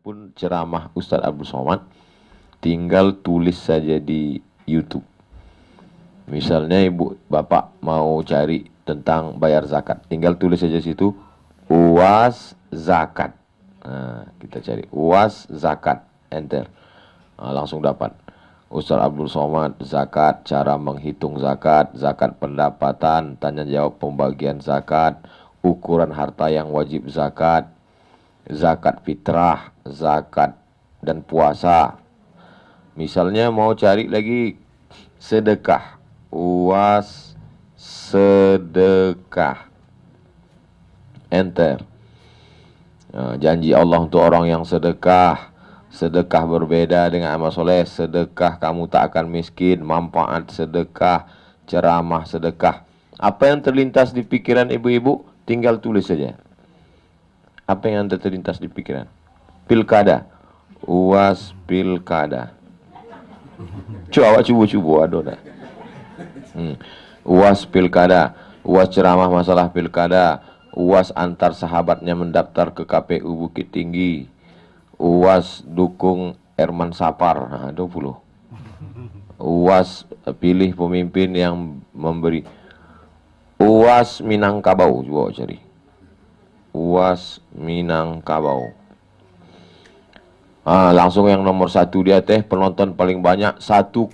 apapun ceramah Ustadz Abdul Somad, tinggal tulis saja di YouTube. Misalnya ibu bapak mau cari tentang bayar zakat, tinggal tulis saja situ UAS zakat. Nah, kita cari UAS zakat, enter. Nah, langsung dapat. Ustadz Abdul Somad zakat, cara menghitung zakat, zakat pendapatan, tanya jawab pembagian zakat, ukuran harta yang wajib zakat, zakat fitrah, zakat dan puasa. Misalnya mau cari lagi sedekah, UAS sedekah, enter. Nah, janji Allah untuk orang yang sedekah. Sedekah berbeda dengan amal soleh. Sedekah kamu tak akan miskin. Manfaat sedekah, ceramah sedekah. Apa yang terlintas di pikiran ibu-ibu, tinggal tulis saja. Apa yang terlintas di pikiran? Pilkada, UAS pilkada. Coba cuba ada dah. UAS pilkada, UAS ceramah masalah pilkada, UAS antar sahabatnya mendaftar ke KPU Bukit Tinggi, UAS dukung Herman Sapar, nah 20. UAS pilih pemimpin yang memberi. UAS Minangkabau, coba cari. UAS Minangkabau. Langsung yang nomor 1 dia teh penonton paling banyak 1,5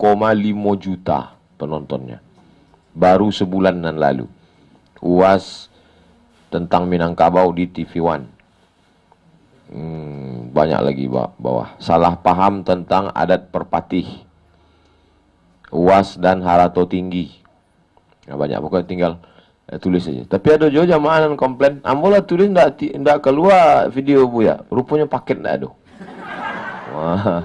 juta penontonnya. Baru sebulan lalu. UAS tentang Minangkabau di TV One. Banyak lagi bawah. Salah paham tentang adat perpatih. UAS dan Harato Tinggi. Nah, banyak pokoknya tinggal tulis saja. Tapi ada juga jamaah yang komplain, ambolah tulis ndak keluar video bu ya. Rupanya paket ndak ada. Wah.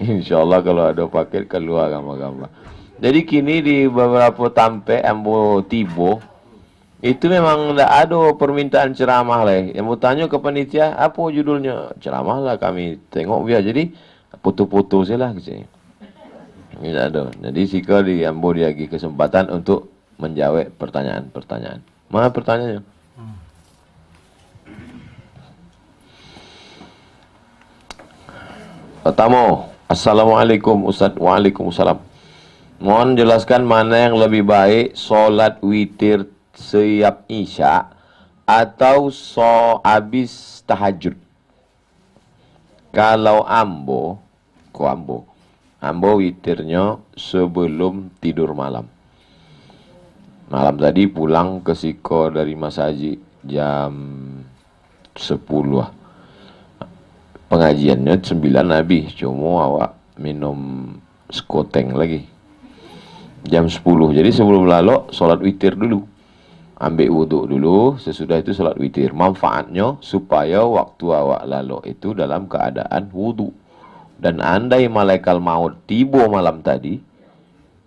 Insyaallah kalau ada paket keluar gambar-gambar. Jadi kini di beberapa tampe ambo tibo itu memang tidak ada permintaan ceramah lah. Yang mau tanya ke panitia, apa judulnya? Ceramah lah kami tengok biar. Jadi foto-foto saja lah. Tidak ada. Jadi sika di ambo dia lagi kesempatan untuk menjawab pertanyaan-pertanyaan. Mana pertanyaannya? Pertama, Assalamualaikum Ustaz. Waalaikumsalam. Mohon jelaskan mana yang lebih baik, solat witir siap isya atau habis tahajud. Kalau ambo witirnya sebelum tidur malam. Malam tadi pulang ke Siko dari Mas Haji jam 10 lah. Pengajiannya 9 habis, cuma awak minum skoteng lagi. Jam 10, jadi sebelum lalu sholat witir dulu. Ambil wuduk dulu, sesudah itu sholat witir. Manfaatnya supaya waktu awak lalu itu dalam keadaan wuduk. Dan andai malaikat maut tiba malam tadi,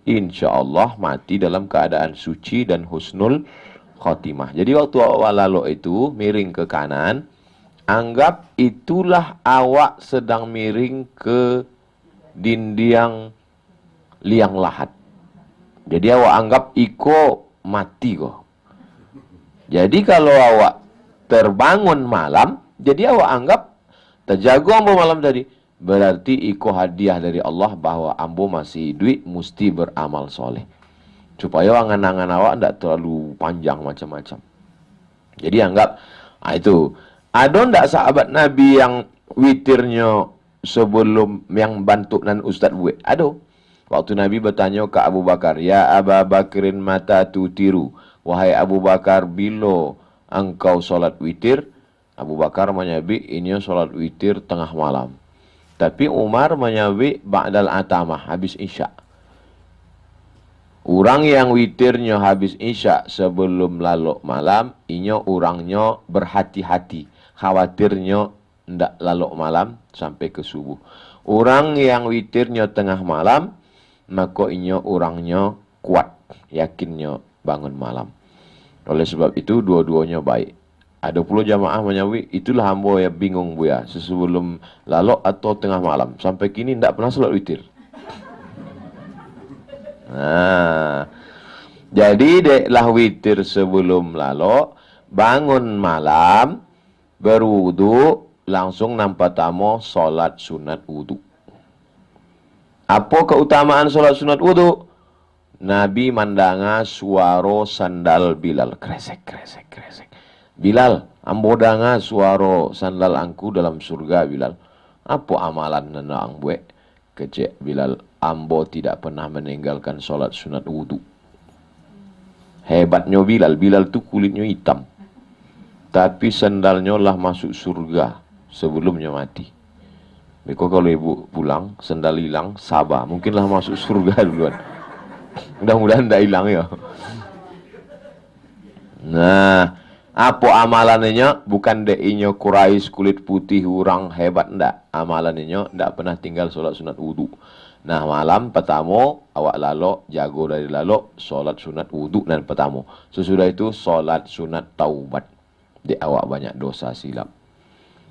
insya Allah mati dalam keadaan suci dan husnul khotimah. Jadi waktu awak lalu itu miring ke kanan, anggap itulah awak sedang miring ke dinding liang lahat. Jadi awak anggap iko mati kok. Jadi kalau awak terbangun malam, jadi awak anggap terjaga ambo malam tadi. Berarti iko hadiah dari Allah bahwa ambo masih hidup, mesti beramal soleh. Supaya angan-angan awak tidak terlalu panjang macam-macam. Jadi anggap, itu. Ada ndak sahabat Nabi yang witirnya sebelum yang bantu dan Ustadz buat? Ada. Waktu Nabi bertanya ke Abu Bakar, ya Abu Bakrin mata tutiru. Wahai Abu Bakar, bila engkau solat witir? Abu Bakar menyabi, ini solat witir tengah malam. Tapi Umar menyabi ba'dal atamah, habis isya. Orang yang witirnya habis isya sebelum lalu malam, ini orangnya berhati-hati. Khawatirnya ndak lalu malam sampai ke subuh. Orang yang witirnya tengah malam, maka ini orangnya kuat, yakinnya bangun malam. Oleh sebab itu dua-duanya baik. Ada pula jamaah menyawi, itulah hamba yang bingung bu ya, sebelum lalu atau tengah malam. Sampai kini ndak pernah salat witir. Nah, jadi deklah witir sebelum lalu, bangun malam, berwudu, langsung nampak tamo solat sunat wudu. Apa keutamaan solat sunat wudu? Nabi mandanga suaro sandal Bilal, kresek kresek kresek. Bilal, ambo danga suaro sandal angku dalam surga Bilal. Apa amalan nana angbuek? Kecek Bilal, ambo tidak pernah meninggalkan solat sunat wudu. Hebatnya Bilal, Bilal tu kulitnya hitam. Tapi sandalnya lah masuk surga sebelumnya mati. Beko kalau ibu pulang, sandal hilang, sabar. Mungkinlah masuk surga duluan. Mudah-mudahan tidak hilang ya. Nah, apa amalannya? Bukan deinyo Quraisy kulit putih orang hebat, ndak. Amalannya ndak pernah tinggal solat sunat wudu. Nah, malam pertama awak lalok, jago dari lalok, solat sunat wudu dan pertama. Sesudah itu solat sunat taubat. Di awak banyak dosa silap.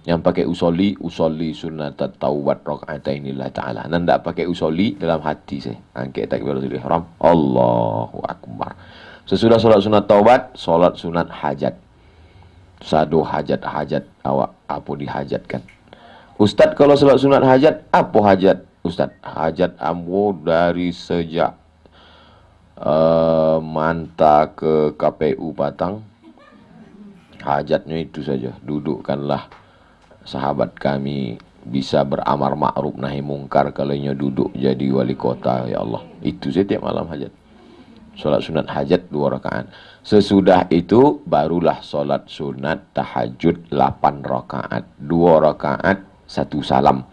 Yang pakai usolli sunat taubat rakaatain lillah ta'ala. Dan tak pakai usolli dalam hati saya. Angkat takbiratul ihram. Allahu akbar. Sesudah solat sunat taubat, solat sunat hajat. Sadu hajat awak apa dihajatkan. Ustaz kalau solat sunat hajat, apa hajat? Ustaz, hajat ambo dari sejak manta ke KPU Batang. Hajatnya itu saja. Dudukkanlah sahabat kami bisa beramar ma'ruf nahi mungkar kalau duduk jadi wali kota, ya Allah. Itu saya tiap malam hajat. Solat sunat hajat 2 rakaat. Sesudah itu barulah solat sunat tahajud 8 rakaat. 2 rakaat 1 salam.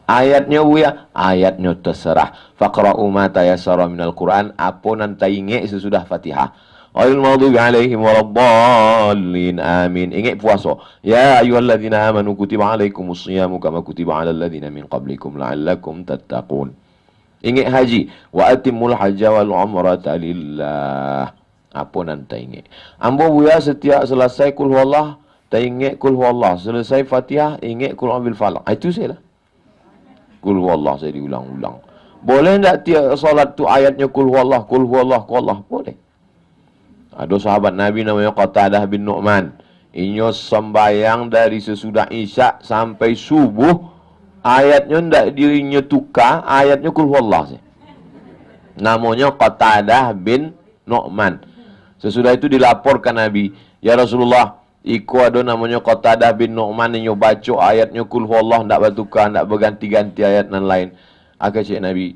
Ayatnya buya, ayatnya terserah. Faqra'u ma tayassara minal Qur'an. Apa nanti ingat sesudah Fatihah. Ghairil maghdubi alaihim waladdallin. Amin. Ingat puasa. Ya ayyuhalladzina amanu kutiba alaikumus shiyamu kama kutiba alal ladzina min qablikum la'allakum tattaqun. Ingat haji. Wa atimul hajja wal umrata lillah. Apa nanti ingat? Ambo buya setiap selesai kul huwallah, tak ingat kul huwallah. Selesai Fatihah, ingat kul bil falaq. Itu saya lah. Kul huwallah saya diulang-ulang. Boleh tak tiap solat tu ayatnya kul huwallah, kul huwallah, kul huwallah? Boleh. Ada sahabat Nabi namanya Qatadah bin Nu'man. Inyo sembayang dari sesudah Isya sampai subuh. Ayatnya ndak dirinya tukar. Ayatnya kul huwallah. Namanya Qatadah bin Nu'man. Sesudah itu dilaporkan Nabi. Ya Rasulullah, iku ada namanya Qatadah bin Nu'man. Inyo baca ayatnya kul huwallah. Ndak bertukar, ndak berganti-ganti ayat dan lain. Akan cik Nabi,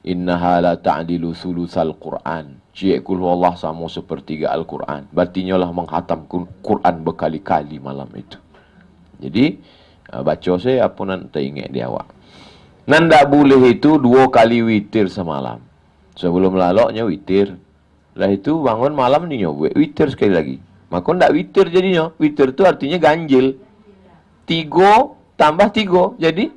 innaha la ta'dilu thulutsal Qur'an. Cik kul huwallah sama sepertiga Al-Quran. Berarti lah menghatam Quran berkali-kali malam itu. Jadi baca saya apa nanti ingat dia awak. Nan tak boleh itu 2 kali witir semalam. Sebelum laloknya witir. Lah itu bangun malam ni nyoba witir sekali lagi. Maka ndak witir jadinya. Witir itu artinya ganjil. 3 tambah 3 jadi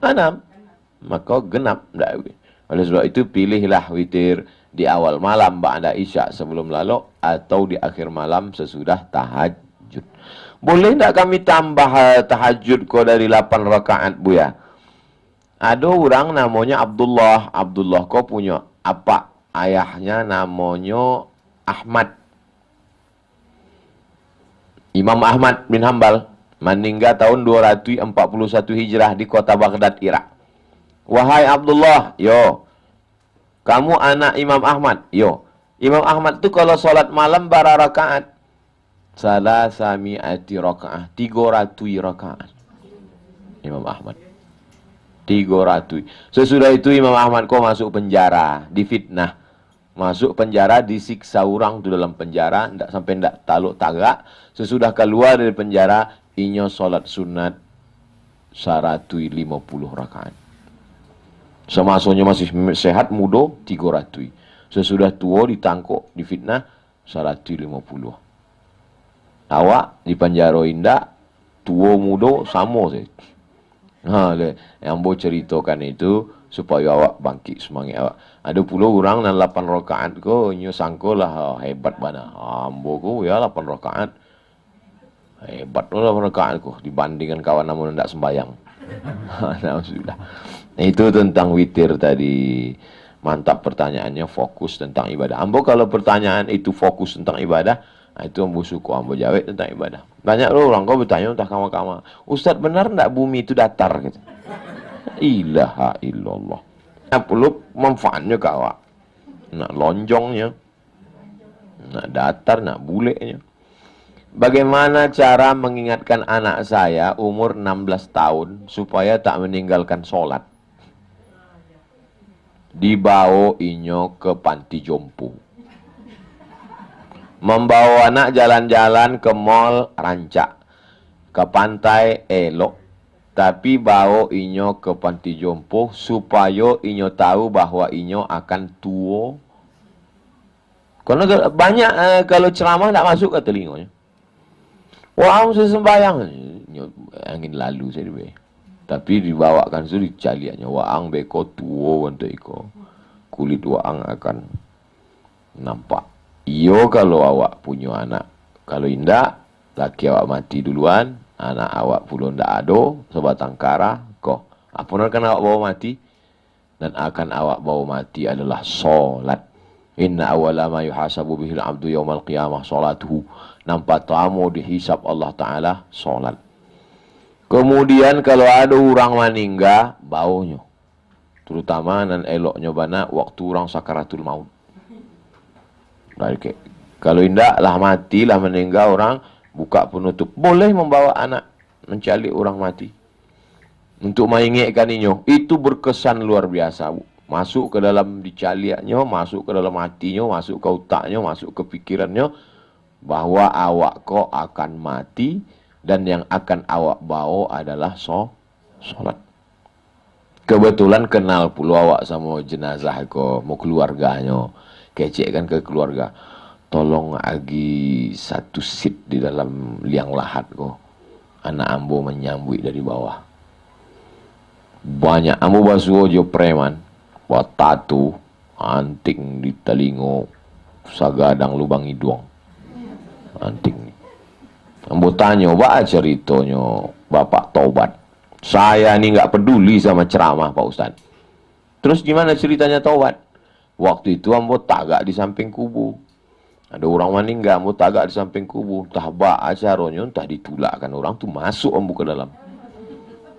6. Maka genap ndak. Oleh sebab itu pilihlah witir di awal malam ba'da Isya sebelum lalok atau di akhir malam sesudah tahajud. Boleh tak kami tambah tahajud ko dari 8 rakaat buya? Ada orang namanya Abdullah. Abdullah ko punya apa? Ayahnya namanya Ahmad. Imam Ahmad bin Hambal meninggal tahun 241 Hijrah di kota Baghdad, Irak. Wahai Abdullah, yo, kamu anak Imam Ahmad. Yo, Imam Ahmad tu kalau solat malam bara rakaat. Salah sami'ati rakaat. 300 rakaat. Imam Ahmad. 300. Sesudah itu Imam Ahmad kau masuk penjara. Difitnah. Masuk penjara, disiksa orang tu dalam penjara. Ndak sampai ndak taluk tagak. Sesudah keluar dari penjara, inyo solat sunat 150 rakaat. Semasanya masih sehat, muda, 300. Sesudah tua, ditangkuk, difitnah, 150. Awak di penjara indah, tua, muda, sama saja. Yang boleh ceritakan itu, supaya awak bangkit semangat awak. Ada pula orang dan 8 rakaat ko, nyo sangko lah hebat mana. Ambo ko ya 8 rakaat. Hebat lah 8 rakaat ko, dibandingkan kawan namun tidak sembayang. Alhamdulillah. Itu tentang witir tadi. Mantap pertanyaannya, fokus tentang ibadah. Ambo kalau pertanyaan itu fokus tentang ibadah, Itu ambo suku ambo jawab tentang ibadah. Banyak loh orang kau bertanya entah kama-kama. Ustadz benar ndak bumi itu datar gitu. Ilaha illallah. Apa lu manfaatnya kau? Nak lonjongnya, nak datar, nak buleknya. Bagaimana cara mengingatkan anak saya umur 16 tahun supaya tak meninggalkan sholat? Dibawa inyo ke panti jompo. Membawa anak jalan-jalan ke mall rancak, ke pantai elok, tapi bawa inyo ke panti jompo supaya inyo tahu bahwa inyo akan tua. Karena banyak kalau ceramah tak masuk ke telinganya. Wah, saya sembahyang, angin lalu saya diberi. Tapi dibawakan itu dicaliannya, waang beko tua untuk iko, kulit waang akan nampak. Iyo kalau awak punya anak, kalau indah, laki awak mati duluan, anak awak pula ndak ado, sebatang kara, kok. Apa akan awak bawa mati? Dan akan awak bawa mati adalah solat. Inna awala ma yuhasabu bihil abdu yawmal qiyamah solatuhu. Nampak tamu dihisap Allah Ta'ala solat. Kemudian kalau ada orang meninggal, baunya. Terutama dan eloknya bana waktu orang sakaratul maut. Kalau indah lah mati lah meninggal orang buka penutup boleh membawa anak mencalik orang mati untuk mengingatkan inyo itu berkesan luar biasa bu. Masuk ke dalam dicaliaknya, masuk ke dalam hatinya, masuk ke otaknya, masuk ke pikirannya bahwa awak kok akan mati dan yang akan awak bawa adalah sholat. Kebetulan kenal pula awak sama jenazah kok mau keluarganya. Kecek kan ke keluarga. Tolong agi satu seat di dalam liang lahat ko. Anak ambo menyambut dari bawah. Banyak ambo basuh jo preman. Buat tatu, anting di telingo, sagadang lubang hidung. Anting. Ambo tanya, apa ceritanya Bapak tobat? Saya ini nggak peduli sama ceramah Pak Ustadz. Terus gimana ceritanya tobat? Waktu itu ambo tagak di samping kubu. Ada orang meninggal, ambo tagak di samping kubu. Entah baca acaranya, entah ditulakkan orang tu masuk ambo ke dalam.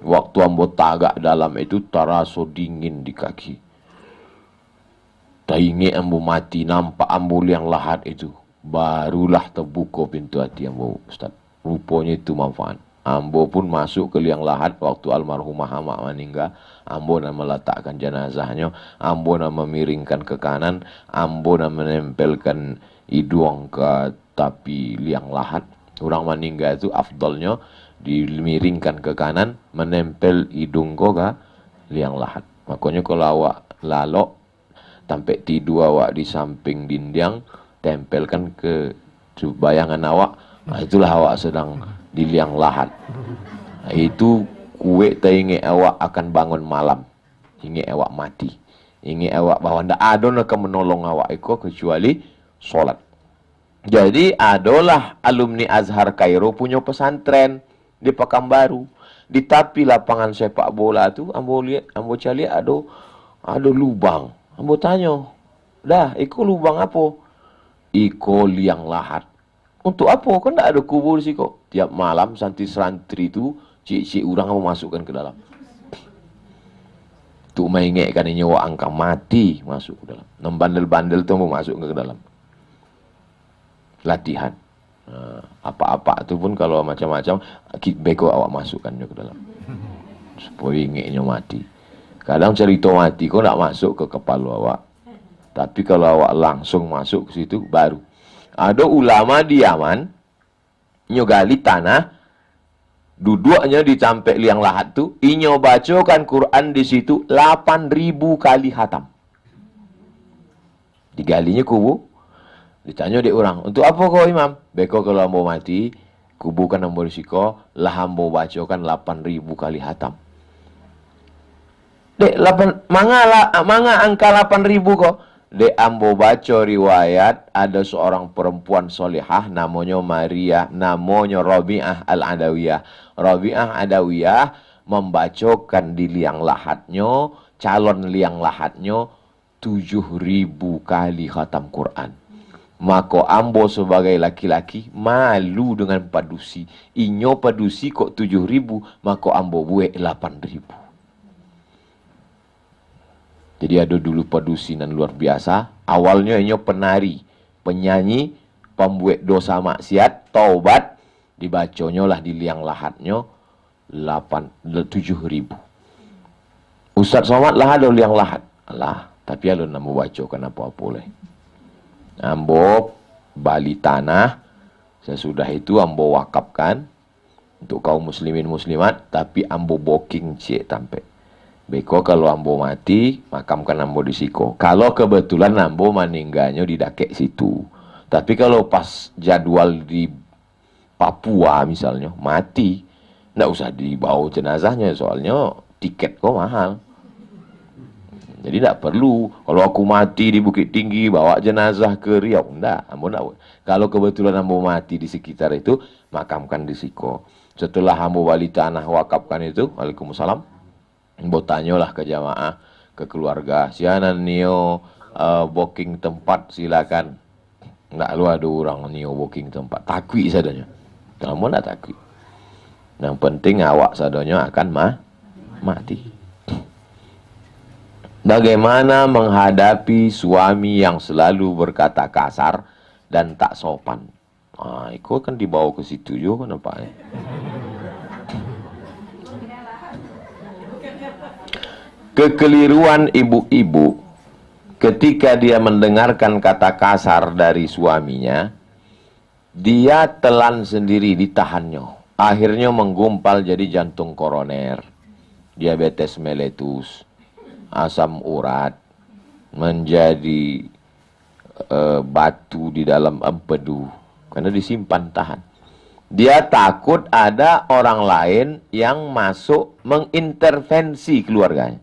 Waktu ambo tagak dalam itu terasa dingin di kaki. Tak ingat ambo mati, nampak ambo liang lahat itu. Barulah terbuka pintu hati ambo, Ustaz. Rupanya itu manfaat. Ambo pun masuk ke liang lahat waktu almarhumah Hamak meninggal. Ambo nak meletakkan jenazahnya, ambo nak memiringkan ke kanan, ambo nak menempelkan hidung ke tapi liang lahat. Orang meninggal itu afdalnya dimiringkan ke kanan, menempel hidung ke liang lahat. Makanya kalau awak lalok, sampai tidur awak di samping dinding, tempelkan ke bayangan awak, nah itulah awak sedang di liang lahat. Nah, itu kue ingat awak akan bangun malam, ingat awak mati, ingat awak bahwa ndak ada nak menolong awak iko kecuali solat. Jadi adalah alumni Azhar Kairo punya pesantren di Pekanbaru. Di tapi lapangan sepak bola tu ambo lihat, ambo cari ada lubang. Ambo tanya, dah iko lubang apa? Iko liang lahat. Untuk apa? Kan tak ada kubur sih kok. Tiap malam santri-santri itu cik-cik orang mau masukkan ke dalam. Tu mengingatkan nyawa angka mati masuk ke dalam. Bandel-bandel tu mau masuk ke dalam. Latihan. Apa-apa tu pun kalau macam-macam beko awak masukkannya ke dalam. Supaya ingatnya mati. Kadang cerita mati kau tak masuk ke kepala awak. Tapi kalau awak langsung masuk ke situ baru. Ada ulama di Yaman nyogali tanah, duduknya di sampai liang lahat tu, inyo bacakan Quran di situ 8.000 kali khatam. Digalinya kubu, ditanya dia orang, untuk apa kau imam? Beko kalau ambo mati, kubukan ambo risiko, lah ambo bacakan 8.000 kali khatam. Dek, manga angka 8.000 kok? De ambo baca riwayat ada seorang perempuan solihah namanya Maria, namanya Rabi'ah al-Adawiyah. Rabi'ah Adawiyah membacakan di liang lahatnya, calon liang lahatnya 7.000 kali khatam Quran. Maka ambo sebagai laki-laki malu dengan padusi. Inyo padusi kok 7.000, maka ambo buek 8.000. Jadi ada dulu padusi nan luar biasa. Awalnya inyo penari, penyanyi, pembuat dosa maksiat, taubat, dibaconyo lah di liang lahatnya 7.000. Ustaz Somad lah ada liang lahat. Alah, tapi alun namo baca kenapa boleh. Ambo bali tanah, sesudah itu ambo wakafkan untuk kaum muslimin muslimat, tapi ambo booking cek tampe. Beko kalau ambo mati, makamkan ambo di siko. Kalau kebetulan ambo meninggalnya di dakek situ. Tapi kalau pas jadwal di Papua misalnya, mati, nggak usah dibawa jenazahnya, soalnya tiket kok mahal. Jadi tidak perlu. Kalau aku mati di Bukit Tinggi, bawa jenazah ke Riau. Enggak, ambo enggak. Kalau kebetulan ambo mati di sekitar itu, makamkan di siko. Setelah ambo balik tanah wakafkan itu, Waalaikumsalam, ambo tanyalah ke jamaah, ke keluarga, sianan nio booking tempat silakan. Enggak lu ada orang nio booking tempat. Takwi sadanya. Kamu enggak takwi. Yang penting awak sadanya akan mati. Bagaimana menghadapi suami yang selalu berkata kasar dan tak sopan? Itu kan dibawa ke situ juga nampaknya. Kekeliruan ibu-ibu ketika dia mendengarkan kata kasar dari suaminya, dia telan sendiri, ditahannya. Akhirnya menggumpal jadi jantung koroner, diabetes meletus, asam urat, menjadi batu di dalam empedu karena disimpan tahan. Dia takut ada orang lain yang masuk mengintervensi keluarganya.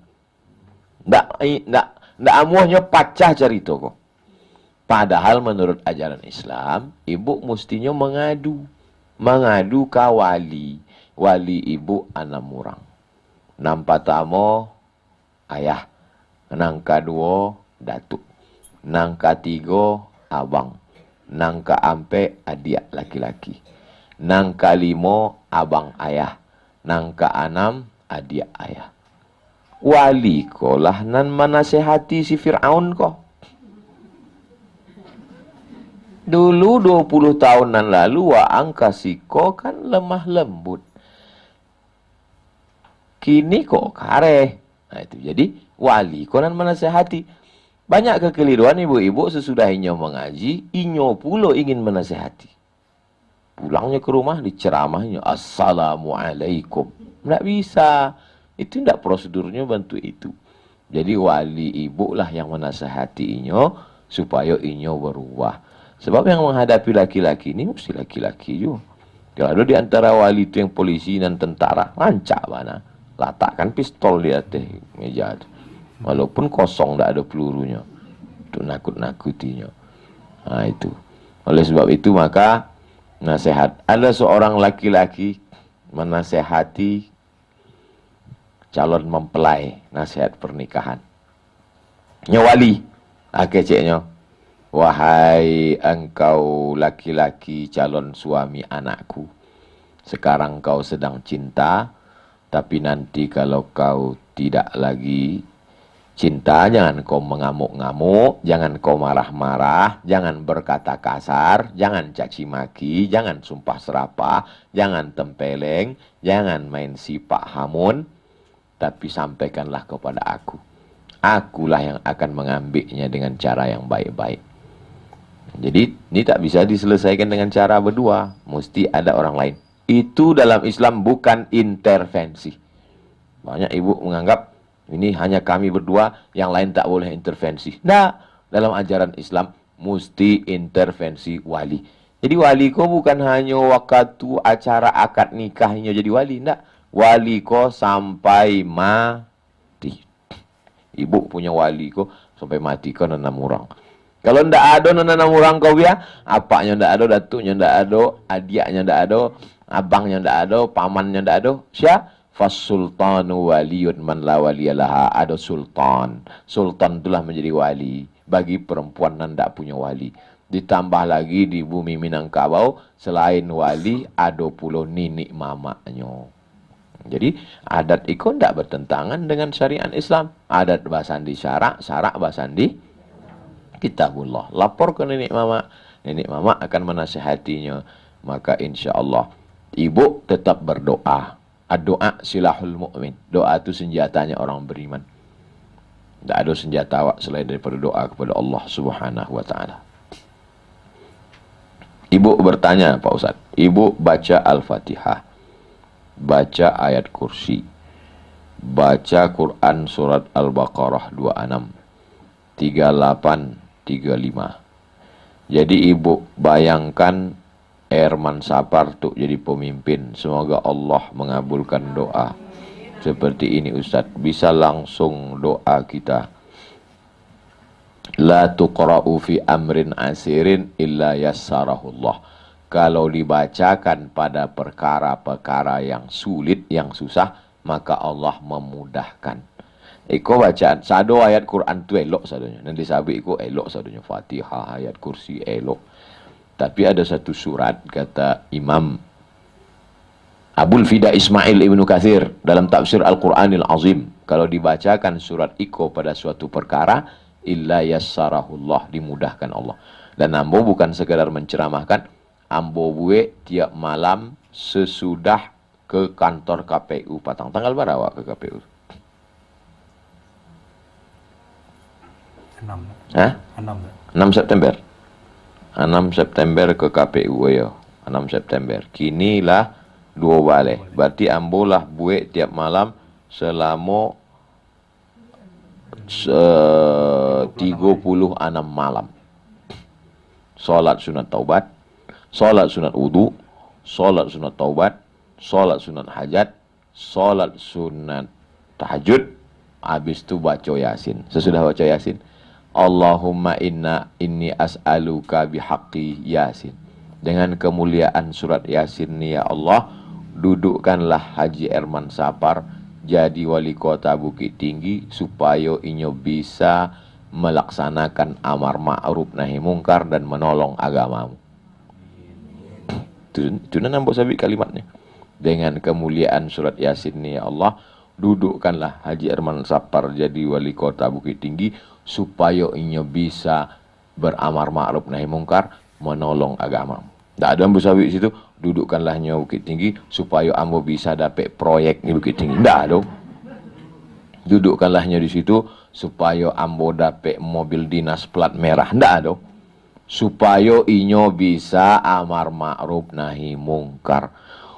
Ndak amuhnya pacah cerita kok. Padahal menurut ajaran Islam, ibu mestinya mengadu ke wali. Wali ibu 6 orang. 6 patamo ayah, nang kedua datuk, nang ketiga abang, nang keempat adik laki-laki, nang kelima abang ayah, nang keenam adik ayah. Wali ko lah nan menasehati si Fir'aun ko. Dulu 20 tahunan lalu wa angkasiko kan lemah lembut. Kini kok kareh. Nah itu jadi wali konan menasehati. Banyak kekeliruan ibu-ibu sesudah inyo mengaji, inyo pula ingin menasehati. Pulangnya ke rumah diceramahnya, Assalamualaikum. Nggak bisa. Itu tidak prosedurnya bantu itu. Jadi wali ibu lah yang menasehati inyo supaya inyo berubah. Sebab yang menghadapi laki-laki ini mesti laki-laki juga. Kalau ada di antara wali itu yang polisi dan tentara, lancak mana. Letakkan pistol di atas meja itu. Walaupun kosong, tidak ada pelurunya. Untuk nakut-nakutinya. Nah itu. Oleh sebab itu maka nasihat. Ada seorang laki-laki menasehati calon mempelai, nasihat pernikahan. Nyawali, keceknya. Wahai engkau laki-laki calon suami anakku. Sekarang kau sedang cinta. Tapi nanti kalau kau tidak lagi cinta, jangan kau mengamuk-ngamuk, jangan kau marah-marah, jangan berkata kasar, jangan caci maki, jangan sumpah serapah, jangan tempeleng, jangan main sipak hamun, tapi sampaikanlah kepada aku. Akulah yang akan mengambilnya dengan cara yang baik-baik. Jadi ini tak bisa diselesaikan dengan cara berdua, mesti ada orang lain. Itu dalam Islam bukan intervensi. Banyak ibu menganggap ini hanya kami berdua, yang lain tak boleh intervensi. Nah, dalam ajaran Islam mesti intervensi wali. Jadi wali ko bukan hanya waktu acara akad nikahnya jadi wali, enggak. Wali ko sampai mati. Ibu punya wali ko sampai mati ko 6 orang. Kalau ndak ada 6 orang kau ya, apaknya ndak ada, datuknya ndak ada, adiknya ndak ada, abangnya ndak ada, pamannya ndak ada. Siapa? Fasultanu waliyun man la waliyalaha. Ada sultan. Sultan itulah menjadi wali bagi perempuan yang tidak punya wali. Ditambah lagi di bumi Minangkabau selain wali ada pula ninik mamaknya. Jadi adat itu tidak bertentangan dengan syariat Islam. Adat basandi syarak, syarak basandi kitabullah. Lapor ke nenek mama akan menasihatinya. Maka insya Allah ibu tetap berdoa. Doa silahul mu'min. Doa itu senjatanya orang beriman. Tidak ada senjata awak selain daripada doa kepada Allah Subhanahu wa taala. Ibu bertanya, Pak Ustaz. Ibu baca Al-Fatihah, baca ayat kursi, baca Quran surat Al-Baqarah 26, 38, 35. Jadi ibu bayangkan Herman Sapar tuh jadi pemimpin. Semoga Allah mengabulkan doa. Seperti ini Ustaz. Bisa langsung doa kita. La tuqra'u fi amrin asirin illa yassarahullah. Kalau dibacakan pada perkara-perkara yang sulit, yang susah, maka Allah memudahkan. Iko bacaan sado ayat Quran tu elok sadonya. Nanti sabi iko elok sadonya. Fatihah, ayat kursi elok. Tapi ada satu surat kata Imam Abul Fida Ismail Ibnu Katsir dalam tafsir Al-Qur'anil Azim, kalau dibacakan surat iko pada suatu perkara, illa yassarahullah, dimudahkan Allah. Dan ambo bukan sekedar menceramahkan, ambo buat tiap malam sesudah ke kantor KPU Patang. Tanggal berapa awak ke KPU? 6. Hah? 6. 6 September. 6 September ke KPU yo. 6 September. Kinilah 2 balik. Berarti ambo lah buat tiap malam selama 36 malam. Salat sunat taubat, salat sunat wudu, salat sunat taubat, salat sunat hajat, salat sunat tahajud, habis itu baca Yasin. Sesudah baca Yasin, Allahumma inni as'aluka bihaqqi Yasin. Dengan kemuliaan surat Yasin ni ya Allah, dudukkanlah Haji Herman Sapar jadi wali kota Bukit Tinggi supaya inyo bisa melaksanakan amar ma'ruf nahi mungkar dan menolong agamamu. Itu nambah sabit kalimatnya. Dengan kemuliaan surat Yasin ni ya Allah, dudukkanlah Haji Herman Sapar jadi wali kota Bukit Tinggi supaya inyo bisa beramar ma'ruf nahi mungkar, menolong agamamu. Tak ada ambo sabit situ, dudukkanlah nyo Bukit Tinggi supaya ambo bisa dapat proyek di Bukit Tinggi. Tak ada. Dudukkanlah nyo di situ supaya ambo dapat mobil dinas plat merah. Tak ada. Supaya inyo bisa amar ma'ruf nahi mungkar.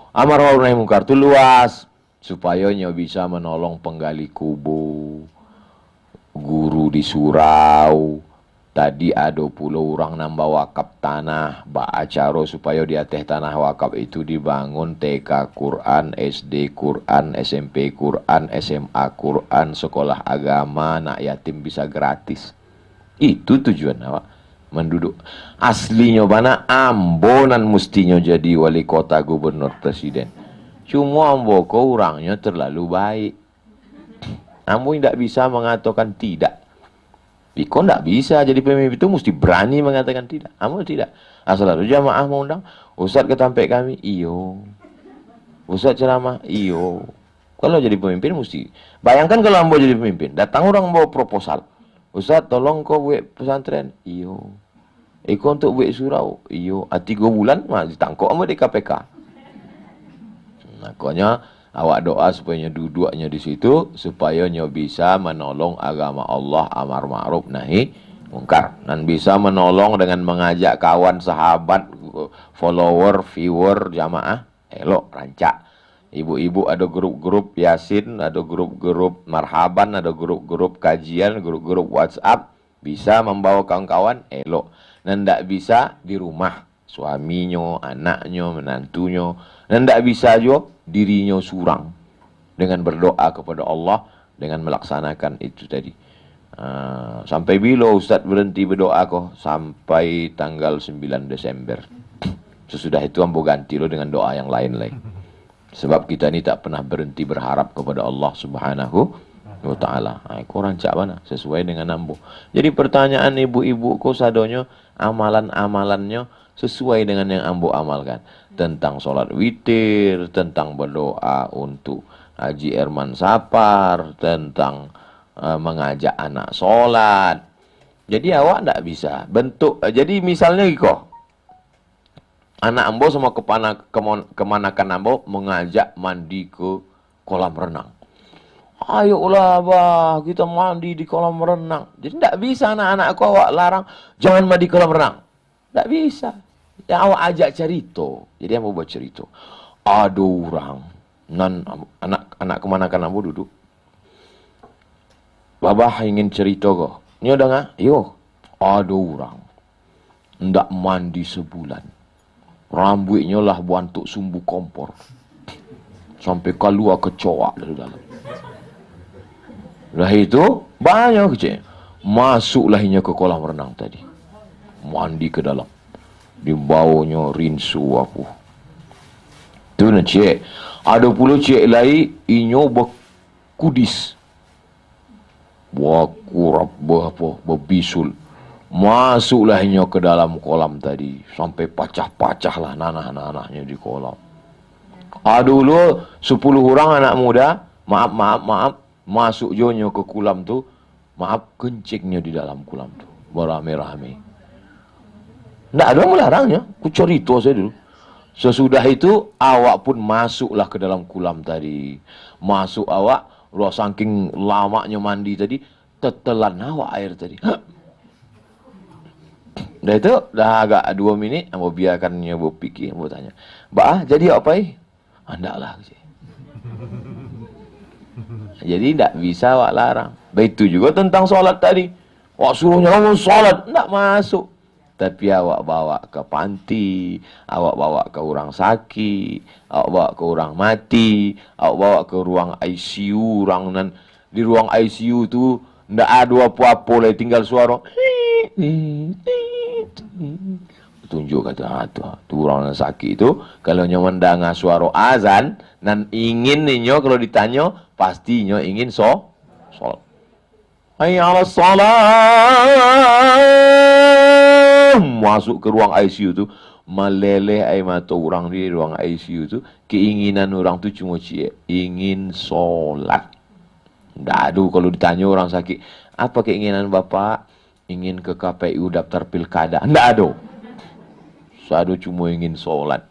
Amar ma'ruf nahi mungkar itu luas. Supaya nyo bisa menolong penggali kubu, guru di surau. Tadi ada pula orang nambah wakaf tanah, acara supaya di atas tanah wakaf itu dibangun TK Quran, SD Quran, SMP Quran, SMA Quran, sekolah agama, anak yatim bisa gratis. Itu tujuan awak menduduk. Aslinya mana ambonan mestinya jadi wali kota, gubernur, presiden. Cuma ambo kau orangnya terlalu baik. Ambo tidak bisa mengatakan tidak. Iko tidak bisa jadi pemimpin itu mesti berani mengatakan tidak. Ambo tidak. Asal ada jamaah mau undang, Ustaz ketampek kami, iyo. Ustaz ceramah, iyo. Kalau jadi pemimpin mesti. Bayangkan kalau ambo jadi pemimpin, datang orang bawa proposal. Ustaz tolong kau buat pesantren, iyo. Iko untuk buat surau, iyo. 3 bulan mah ditangkap ambo di KPK. Makanya awak doa supaya duduknya di situ supaya nyo bisa menolong agama Allah, amar ma'ruf nahi mungkar, dan bisa menolong dengan mengajak kawan, sahabat, follower, viewer, jamaah elok rancak. Ibu-ibu ada grup-grup Yasin, ada grup-grup marhaban, ada grup-grup kajian, grup-grup WhatsApp, bisa membawa kawan-kawan elok. Dan ndak bisa di rumah suaminya, anaknya, menantunya, dan tidak bisa juga dirinya surang dengan berdoa kepada Allah dengan melaksanakan itu tadi. Sampai bila Ustaz berhenti berdoa kok? Sampai tanggal 9 Desember. Sesudah itu ambo ganti lo dengan doa yang lain lagi. Sebab kita ini tak pernah berhenti berharap kepada Allah Subhanahu wa ta'ala. Kau rancak mana? Sesuai dengan ambo. Jadi pertanyaan ibu-ibu kau sadonyo, amalan-amalannya sesuai dengan yang ambo amalkan. Tentang sholat witir, tentang berdoa untuk Haji Erman Sapar, tentang mengajak anak sholat. Jadi awak ndak bisa bentuk. Jadi misalnya kok anak ambo sama kemanakan ambo mengajak mandi ke kolam renang. Ayolah bah, kita mandi di kolam renang. Jadi tidak bisa anak-anakku awak larang, jangan mandi kolam renang. Tidak bisa. Ya awak ajak cerita. Jadi ambo buat cerita. Ada orang, anak kemanakan ambo duduk. Babah ingin cerita kok. Ini udah nggak? Yo, ada orang, ndak mandi sebulan. Rambutnya lah bantuk sumbu kompor. Sampai keluar kecoak dari dalam. Lah itu banyak je. Masuklah inya ke kolam renang tadi. Mandi ke dalam. Dibawanya rinsu aku. Tu na cik. Ada pula cik lain inyo berkudis. Kurap berbisul. Masuklah inya ke dalam kolam tadi. Sampai pacah-pacah lah nanah-nanahnya di kolam. Dulu 10 orang anak muda, maaf, masuk jonyo ke kolam tu, maaf kencingnya di dalam kolam tu, beramai-ramai. Nggak ada yang melarangnya, ku cerita saya dulu. Sesudah itu awak pun masuklah ke dalam kolam tadi. Masuk awak, lo saking lamanya mandi tadi, tetelan awak air tadi. Dah itu dah agak 2 minit, ambo biarkannya ambo pikir, ambo tanya, "Bah, jadi apa Andaklah. Jadi tidak bisa awak larang. Begitu juga tentang solat tadi. Awak suruhnya kamu solat, tidak masuk. Tapi awak bawa ke panti, awak bawa ke orang sakit, awak bawa ke orang mati, awak bawa ke ruang ICU, di ruang ICU tu tidak ada apa-apa lagi, tinggal suara. Tunjuk kata tu orang sakit itu kalau nyo mendengar suara azan dan ingin nyo kalau ditanya pasti nyo ingin sholat. Hayya 'alas shalah. Masuk ke ruang ICU tu meleleh air mata orang di ruang ICU tu, keinginan orang tu cuma ingin sholat. Ndak ada kalau ditanya orang sakit, apa keinginan bapak? Ingin ke KPU daftar pilkada. Ndak ada. Sadu cuma ingin sholat.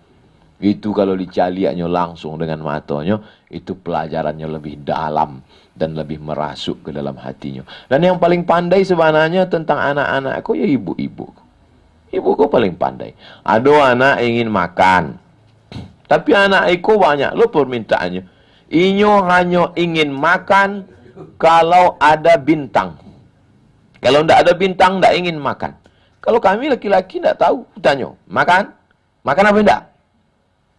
Itu kalau dicaliaknya langsung dengan matanya, itu pelajarannya lebih dalam dan lebih merasuk ke dalam hatinya. Dan yang paling pandai sebenarnya tentang anak-anakku ya ibu-ibu. Ibuku paling pandai. Ada anak ingin makan, tapi anak iku banyak lo permintaannya. Inyo hanya ingin makan kalau ada bintang. Kalau tidak ada bintang, tidak ingin makan. Kalau kami laki-laki tidak tahu, tanya, makan? Makan apa enggak?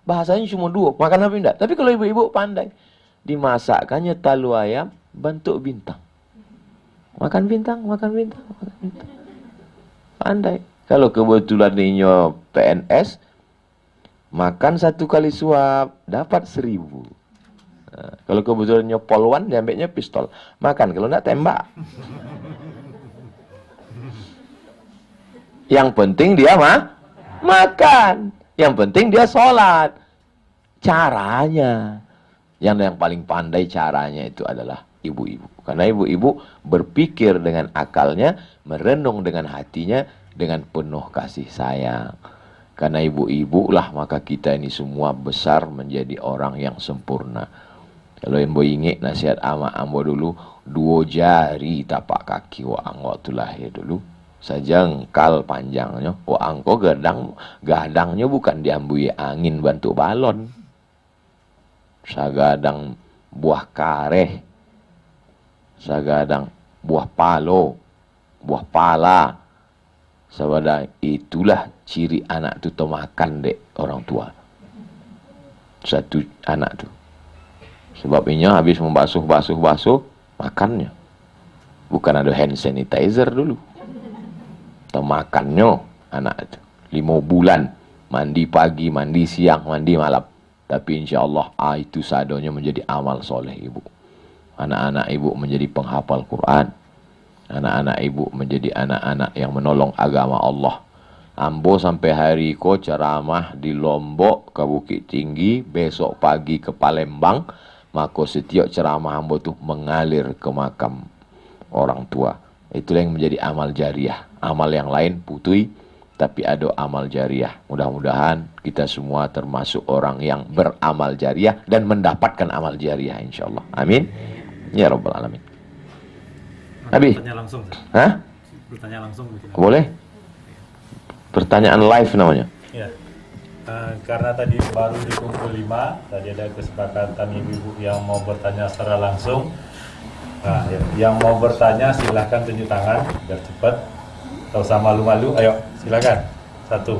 Bahasanya cuma 2, makan apa enggak? Tapi kalau ibu-ibu pandai, dimasakkannya talu ayam bentuk bintang. Makan bintang, makan bintang, makan bintang. Pandai. Kalau kebetulan ninyo PNS, makan 1 kali suap, dapat 1000. Nah, kalau kebetulannya polwan, diambilnya pistol. Makan, kalau enggak tembak. Yang penting dia makan. Yang penting dia sholat. Caranya. Yang paling pandai caranya itu adalah ibu-ibu. Karena ibu-ibu berpikir dengan akalnya, merenung dengan hatinya, dengan penuh kasih sayang. Karena ibu-ibu lah maka kita ini semua besar menjadi orang yang sempurna. Kalau ambo ingat nasihat ama ambo dulu, 2 jari tapak kaki wa waktu lahir dulu. Sejengkal panjangnya. Angko gadangnya bukan diambui angin bantu balon. Sagadang buah kareh. Sagadang buah palo. Buah pala. Sabada itulah ciri anak tu makan dek orang tua. Satu anak tu. Sebab ini habis membasuh, makannya. Bukan ada hand sanitizer dulu. Makannya anak itu 5 bulan mandi pagi, mandi siang, mandi malam. Tapi insya Allah itu sadonya menjadi amal soleh ibu. Anak-anak ibu menjadi penghafal Quran. Anak-anak ibu menjadi anak-anak yang menolong agama Allah. Ambo sampai hari ko ceramah di Lombok ke Bukit Tinggi, besok pagi ke Palembang, maka setiap ceramah ambo tuh mengalir ke makam orang tua. Itulah yang menjadi amal jariah. Amal yang lain putui, tapi ada amal jariah. Mudah-mudahan kita semua termasuk orang yang beramal jariah dan mendapatkan amal jariah insyaallah. Amin. Ya rabbal alamin. Abi. Bertanya langsung. Hah? Bertanya langsung. Boleh? Pertanyaan live namanya. Ya. Karena tadi baru dikumpul 5, tadi ada kesepakatan ibu-ibu yang mau bertanya secara langsung. Nah, yang mau bertanya silahkan tunjuk tangan biar cepat. Tak usah malu-malu. Ayo, silakan. 1.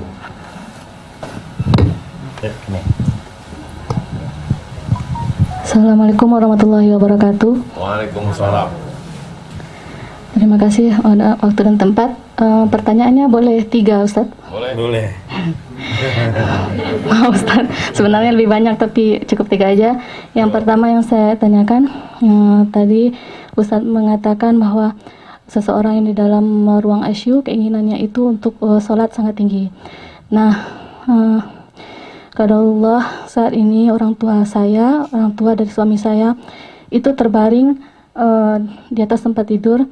Ini. Assalamualaikum warahmatullahi wabarakatuh. Waalaikumsalam. Terima kasih waktu dan tempat. Pertanyaannya boleh 3, Ustaz? Boleh. Maaf Ustaz, sebenarnya lebih banyak tapi cukup 3 aja. Yang pertama yang saya tanyakan, tadi Ustaz mengatakan bahwa seseorang yang di dalam ruang ICU keinginannya itu untuk sholat sangat tinggi. Nah, qadarullah saat ini orang tua dari suami saya itu terbaring di atas tempat tidur,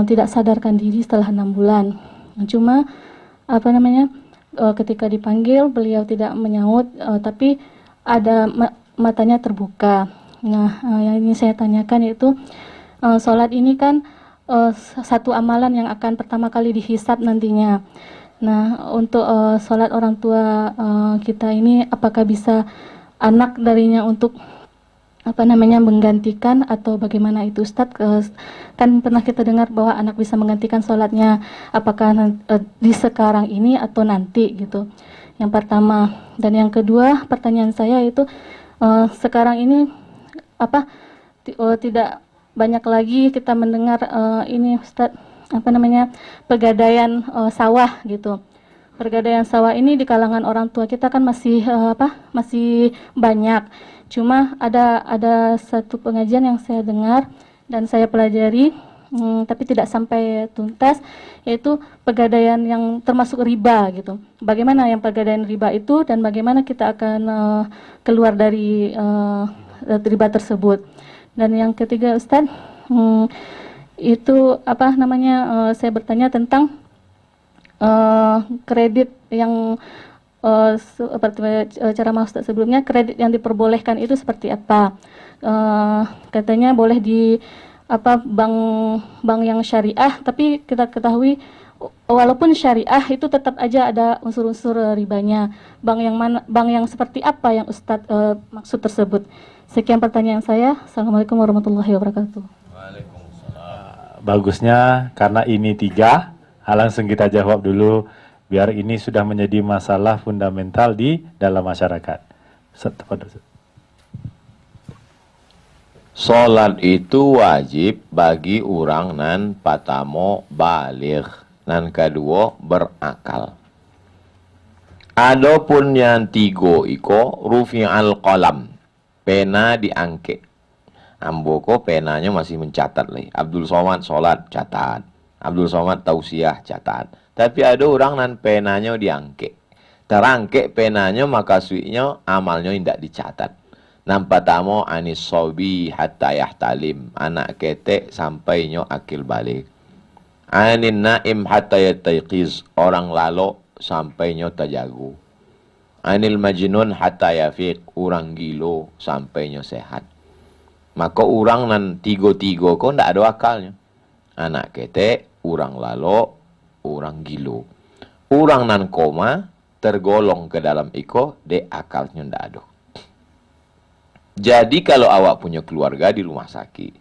tidak sadarkan diri setelah 6 bulan. Cuma ketika dipanggil beliau tidak menyaut, tapi ada matanya terbuka. Nah, yang ini saya tanyakan yaitu sholat ini kan satu amalan yang akan pertama kali dihisab nantinya. Nah, untuk sholat orang tua kita ini apakah bisa anak darinya untuk menggantikan atau bagaimana itu Ustadz? Kan pernah kita dengar bahwa anak bisa menggantikan sholatnya, apakah di sekarang ini atau nanti gitu. Yang pertama. Dan yang kedua, pertanyaan saya itu sekarang ini tidak banyak lagi kita mendengar ini Ustadz pegadaian sawah gitu. Pegadaian sawah ini di kalangan orang tua kita kan masih banyak. Cuma ada satu pengajian yang saya dengar dan saya pelajari, tapi tidak sampai tuntas, yaitu pegadaian yang termasuk riba gitu. Bagaimana yang pegadaian riba itu dan bagaimana kita akan keluar dari riba tersebut. Dan yang ketiga Ustadz, itu saya bertanya tentang kredit yang seperti cara Ustaz sebelumnya, kredit yang diperbolehkan itu seperti apa? Katanya boleh di bank yang syariah, tapi kita ketahui walaupun syariah itu tetap aja ada unsur-unsur ribanya. Bank yang seperti apa yang Ustaz maksud tersebut? Sekian pertanyaan saya. Assalamualaikum warahmatullahi wabarakatuh. Bagusnya karena ini 3, langsung kita jawab dulu biar ini sudah menjadi masalah fundamental di dalam masyarakat. Salat itu wajib bagi orang nan patamo baligh, nan kedua berakal. Adapun yang 3 iko rufi'al qalam, pena diangkat. Ambo ko penanya masih mencatat lagi. Abdul Somad salat catat, Abdul Somad tausiah catat. Tapi ada orang nan penanya diangkat. Terangkat penanya maka suinya amalnya tidak dicatat. Nampak tamo anis sobi hatta yahtalim. Anak ketek sampainya akil balik. Anin naim hatta yatayqiz. Orang lalo sampainya tajagu. Anil majnun hatta yafiq. Orang gilo sampainya sehat. Maka orang nan 3 kok ndak ada akalnya. Anak ketek, orang lalo, orang gilo. Orang nan koma tergolong ke dalam iko de akalnya ndak ada. Jadi kalau awak punya keluarga di rumah sakit,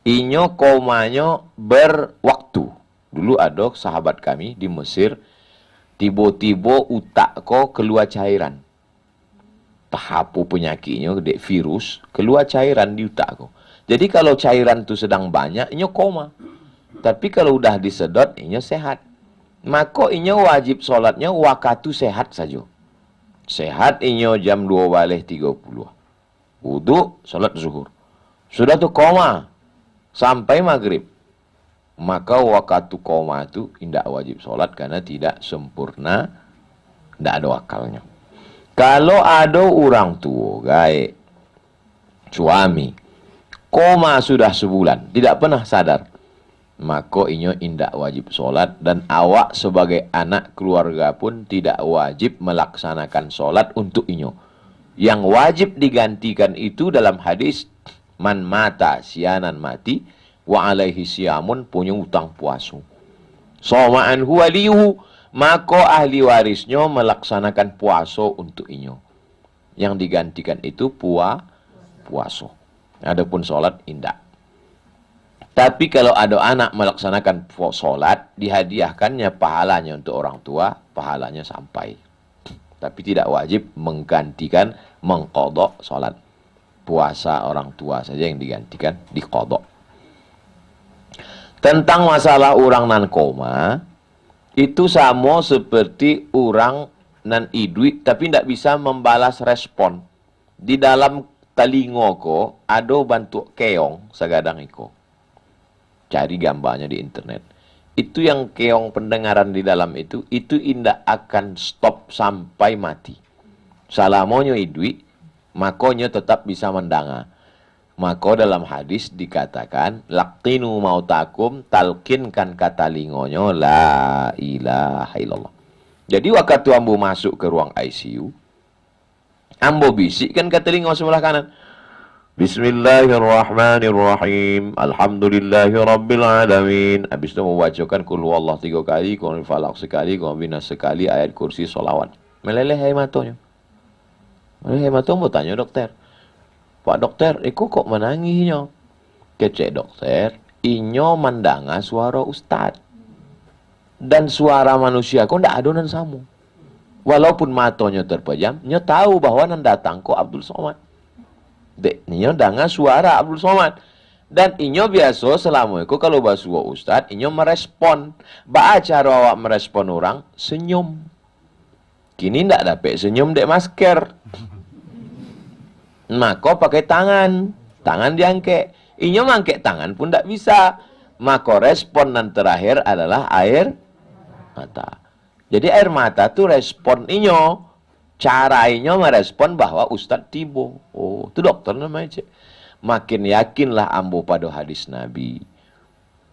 inyo komanya berwaktu. Dulu ada sahabat kami di Mesir, tiba-tiba utak ko keluar cairan. Tahapu penyakitnya, dek virus, keluar cairan di utak ko. Jadi kalau cairan itu sedang banyak, inyo koma. Tapi kalau udah disedot, inyo sehat. Maka inyo wajib sholatnya waktu sehat saja. Sehat inyo jam 2:30. Wudu, sholat zuhur. Sudah tuh koma sampai maghrib. maka waktu koma itu tidak wajib sholat karena tidak sempurna, tidak ada wakalnya. Kalau ada orang tua, gaek, suami, koma sudah sebulan, tidak pernah sadar, maka inyo indak wajib sholat, dan awak sebagai anak keluarga pun tidak wajib melaksanakan sholat untuk inyo. Yang wajib digantikan itu dalam hadis, man mata sianan mati, wa alaihi siamun, punya utang puasa. Soma'an huwa lihu, maka ahli warisnya melaksanakan puasa untuk inyo. Yang digantikan itu puasa. Adapun sholat indak. Tapi kalau ada anak melaksanakan sholat, dihadiahkannya pahalanya untuk orang tua, pahalanya sampai. Tapi tidak wajib menggantikan, mengkodok sholat. Puasa orang tua saja yang digantikan, dikodok. Tentang masalah orang nan koma, itu sama seperti orang nan idui, tapi tidak bisa membalas respon. Di dalam telinga ko, ada bentuk keong segadang iko. Cari gambarnya di internet. Itu yang keong pendengaran di dalam itu indak akan stop sampai mati. Salamonyo idui, makonyo tetap bisa mendengar. Maka dalam hadis dikatakan, laqtinu mautakum, talkinkan kata lingonyo, la ilaha illallah. Jadi waktu ambo masuk ke ruang ICU, ambo bisikkan kata lingo sebelah kanan. Bismillahirrahmanirrahim. Alhamdulillahirrabbilalamin. Habis itu membacakan kul huwallah 3 kali, kul falaq sekali, kul binas sekali, ayat kursi solawat. Meleleh hematonya. Meleleh hemato, mau tanya dokter. Pak dokter, iku kok menangisnya? Kecek dokter, inyo mendanga suara ustad. Dan suara manusia kok ndak adonan samu. Walaupun matonya terpejam, nyo tahu bahwa nan datang kok Abdul Somad. Dek, inyo danga suara Abdul Somad. Dan inyo biasa selama itu kalau basuh ustad, inyo merespon. Ba cara awak merespon orang, senyum. Kini ndak dapat senyum dek masker. Maka pakai tangan diangkat. Inyo mangkek tangan pun tidak bisa. Maka respon yang terakhir adalah air mata. Jadi air mata itu respon inyo. Cara inyo merespon bahwa Ustadz tibo. Oh, itu dokter namanya cek. Makin yakinlah ambo pada hadis Nabi.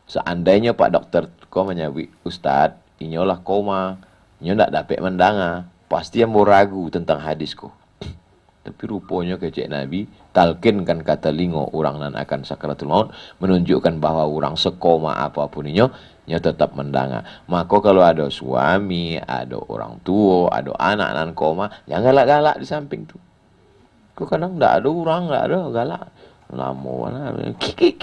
Seandainya Pak Dokter kau menyawi Ustadz, inyo lah koma, inyo tidak dapat mendengar, pasti ambo ragu tentang hadisku. Tapi rupanya kecek Nabi talkinkan kata lingo orang nan akan sakratul maut, menunjukkan bahwa orang sekoma apapun inyo tetap mendengar. Maka kalau ada suami, ada orang tua, ada anak nan koma, jangan galak-galak di samping tu. Kau kadang ndak ada orang, ndak ada galak. Lama mana kiki.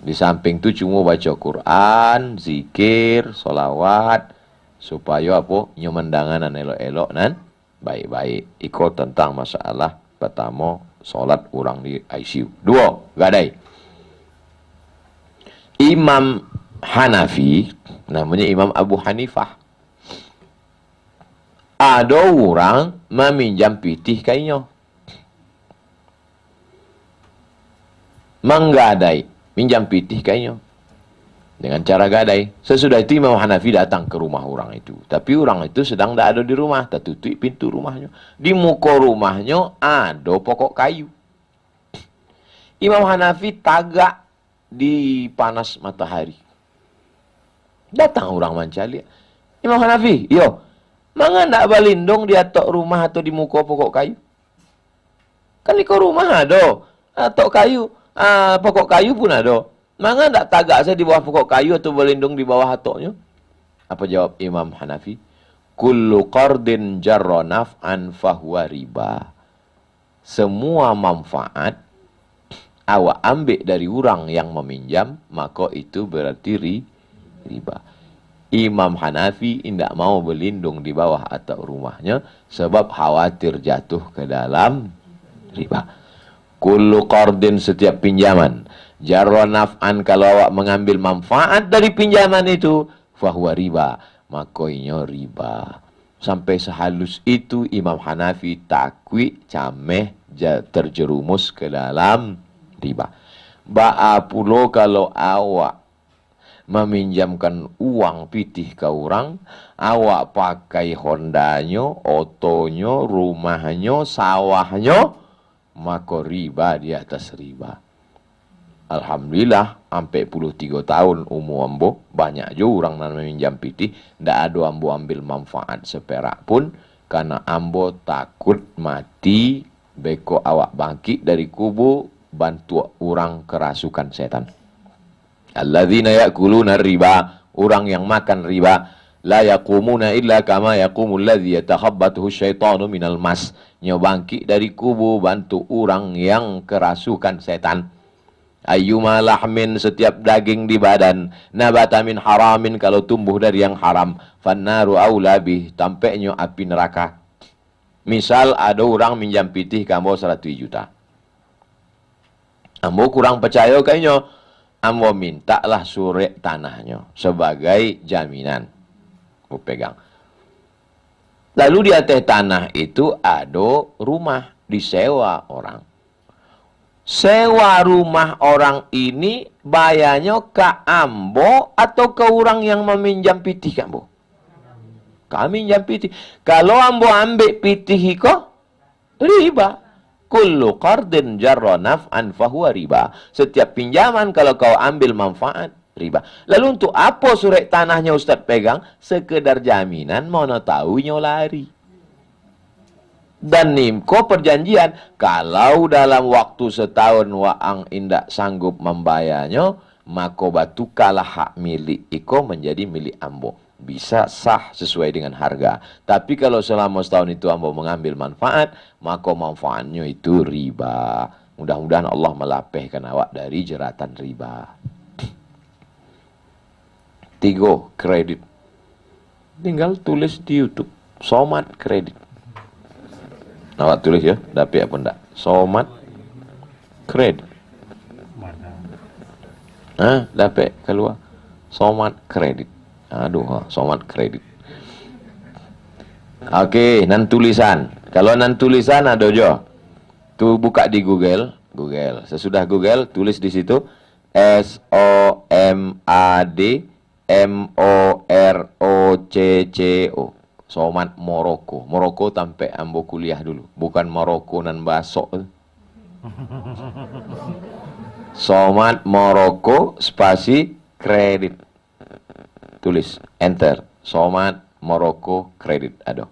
Di samping tu cuma baca Quran, zikir, solawat, supaya apa? Nyo mendengar nan elok-elok nan baik-baik. Ikut tentang masalah pertama, solat orang di ICU. 2, gadai. Imam Hanafi, namanya Imam Abu Hanifah. Ada orang meminjam pitih kainyo. Menggadai, minjam pitih kainyo. Dengan cara gadai. Sesudah itu Imam Hanafi datang ke rumah orang itu. Tapi orang itu sedang tidak ada di rumah. Tertutup pintu rumahnya. Di muka rumahnya ada pokok kayu. Imam Hanafi tagak di panas matahari. Datang orang mencari. Imam Hanafi, yo, mangga ndak balindung di atok rumah atau di muka pokok kayu? Kan di rumah ada atok kayu. Pokok kayu pun ada. Mangga ndak tagak saya di bawah pokok kayu atau berlindung di bawah hatoknya? Apa jawab Imam Hanafi? Kullu qardin jarra naf'an fahuwa riba. Semua manfaat awak ambil dari orang yang meminjam, maka itu berarti riba. Imam Hanafi tidak mau berlindung di bawah atap rumahnya sebab khawatir jatuh ke dalam riba. Kullu qardin, setiap pinjaman, jarra naf'an, kalau awak mengambil manfaat dari pinjaman itu, fahuwa riba, maka ini riba. Sampai sehalus itu Imam Hanafi takwi cameh terjerumus ke dalam riba. Ba'a pulo kalau awak meminjamkan uang pitih ke orang, awak pakai Hondanya, otonyo, rumahnya, sawahnya, maka riba di atas riba. Alhamdulillah, sampai 3 tahun umur ambo, banyak juga orang yang meminjam pitih, ndak ada ambo ambil manfaat seperak pun, karena ambo takut mati, beko awak bangkit dari kubur, bantu orang kerasukan setan. Alladzina ya'kuluna riba, orang yang makan riba, la yaqumuna illa kama yaqumul ladzi yatakhabbathu syaitanu minal mas. Nyobangki dari kubur bantu orang yang kerasukan setan. Ayyuma lahmin, setiap daging di badan, nabata min haramin, kalau tumbuh dari yang haram, fannaru aula bih, tampaknya api neraka. Misal ada orang minjam pitih kamu 100 juta. Ambo kurang percaya kayaknya, ambo mintalah surat tanahnya sebagai jaminan. Ambo pegang. Lalu di atas tanah itu ada rumah disewa orang. Sewa rumah orang ini bayarnya ke ambo atau ke orang yang meminjam pitih ke ambo? Kami minjam pitih. Kalau ambo ambil pitih kok riba. Kullu qardin jarra naf'an fahuwa riba. Setiap pinjaman kalau kau ambil manfaat, riba. Lalu untuk apa surat tanahnya Ustaz pegang? Sekedar jaminan, mana tahunya lari. Dan nimko perjanjian, kalau dalam waktu setahun waang indak sanggup membayarnya, maka batukalah hak milik iko menjadi milik ambo. Bisa sah sesuai dengan harga. Tapi kalau selama setahun itu ambo mengambil manfaat, maka manfaatnya itu riba. Mudah-mudahan Allah melapehkan awak dari jeratan riba. 3, kredit. Tinggal tulis di YouTube, Somad kredit. Awak tulis ya, dapat apa enggak? Somad kredit. Mana? Dapat keluar. Somad kredit. Aduh, Somad kredit. Oke, nan tulisan. Kalau nan tulisan ada jo. Tu buka di Google. Sesudah Google, tulis di situ SOMAD MOROCCO. Somad Moroko. Moroko sampai ambo kuliah dulu. Bukan Maroko nan basok. Somad Moroko spasi kredit. Tulis, enter. Somad Moroko kredit. Ada.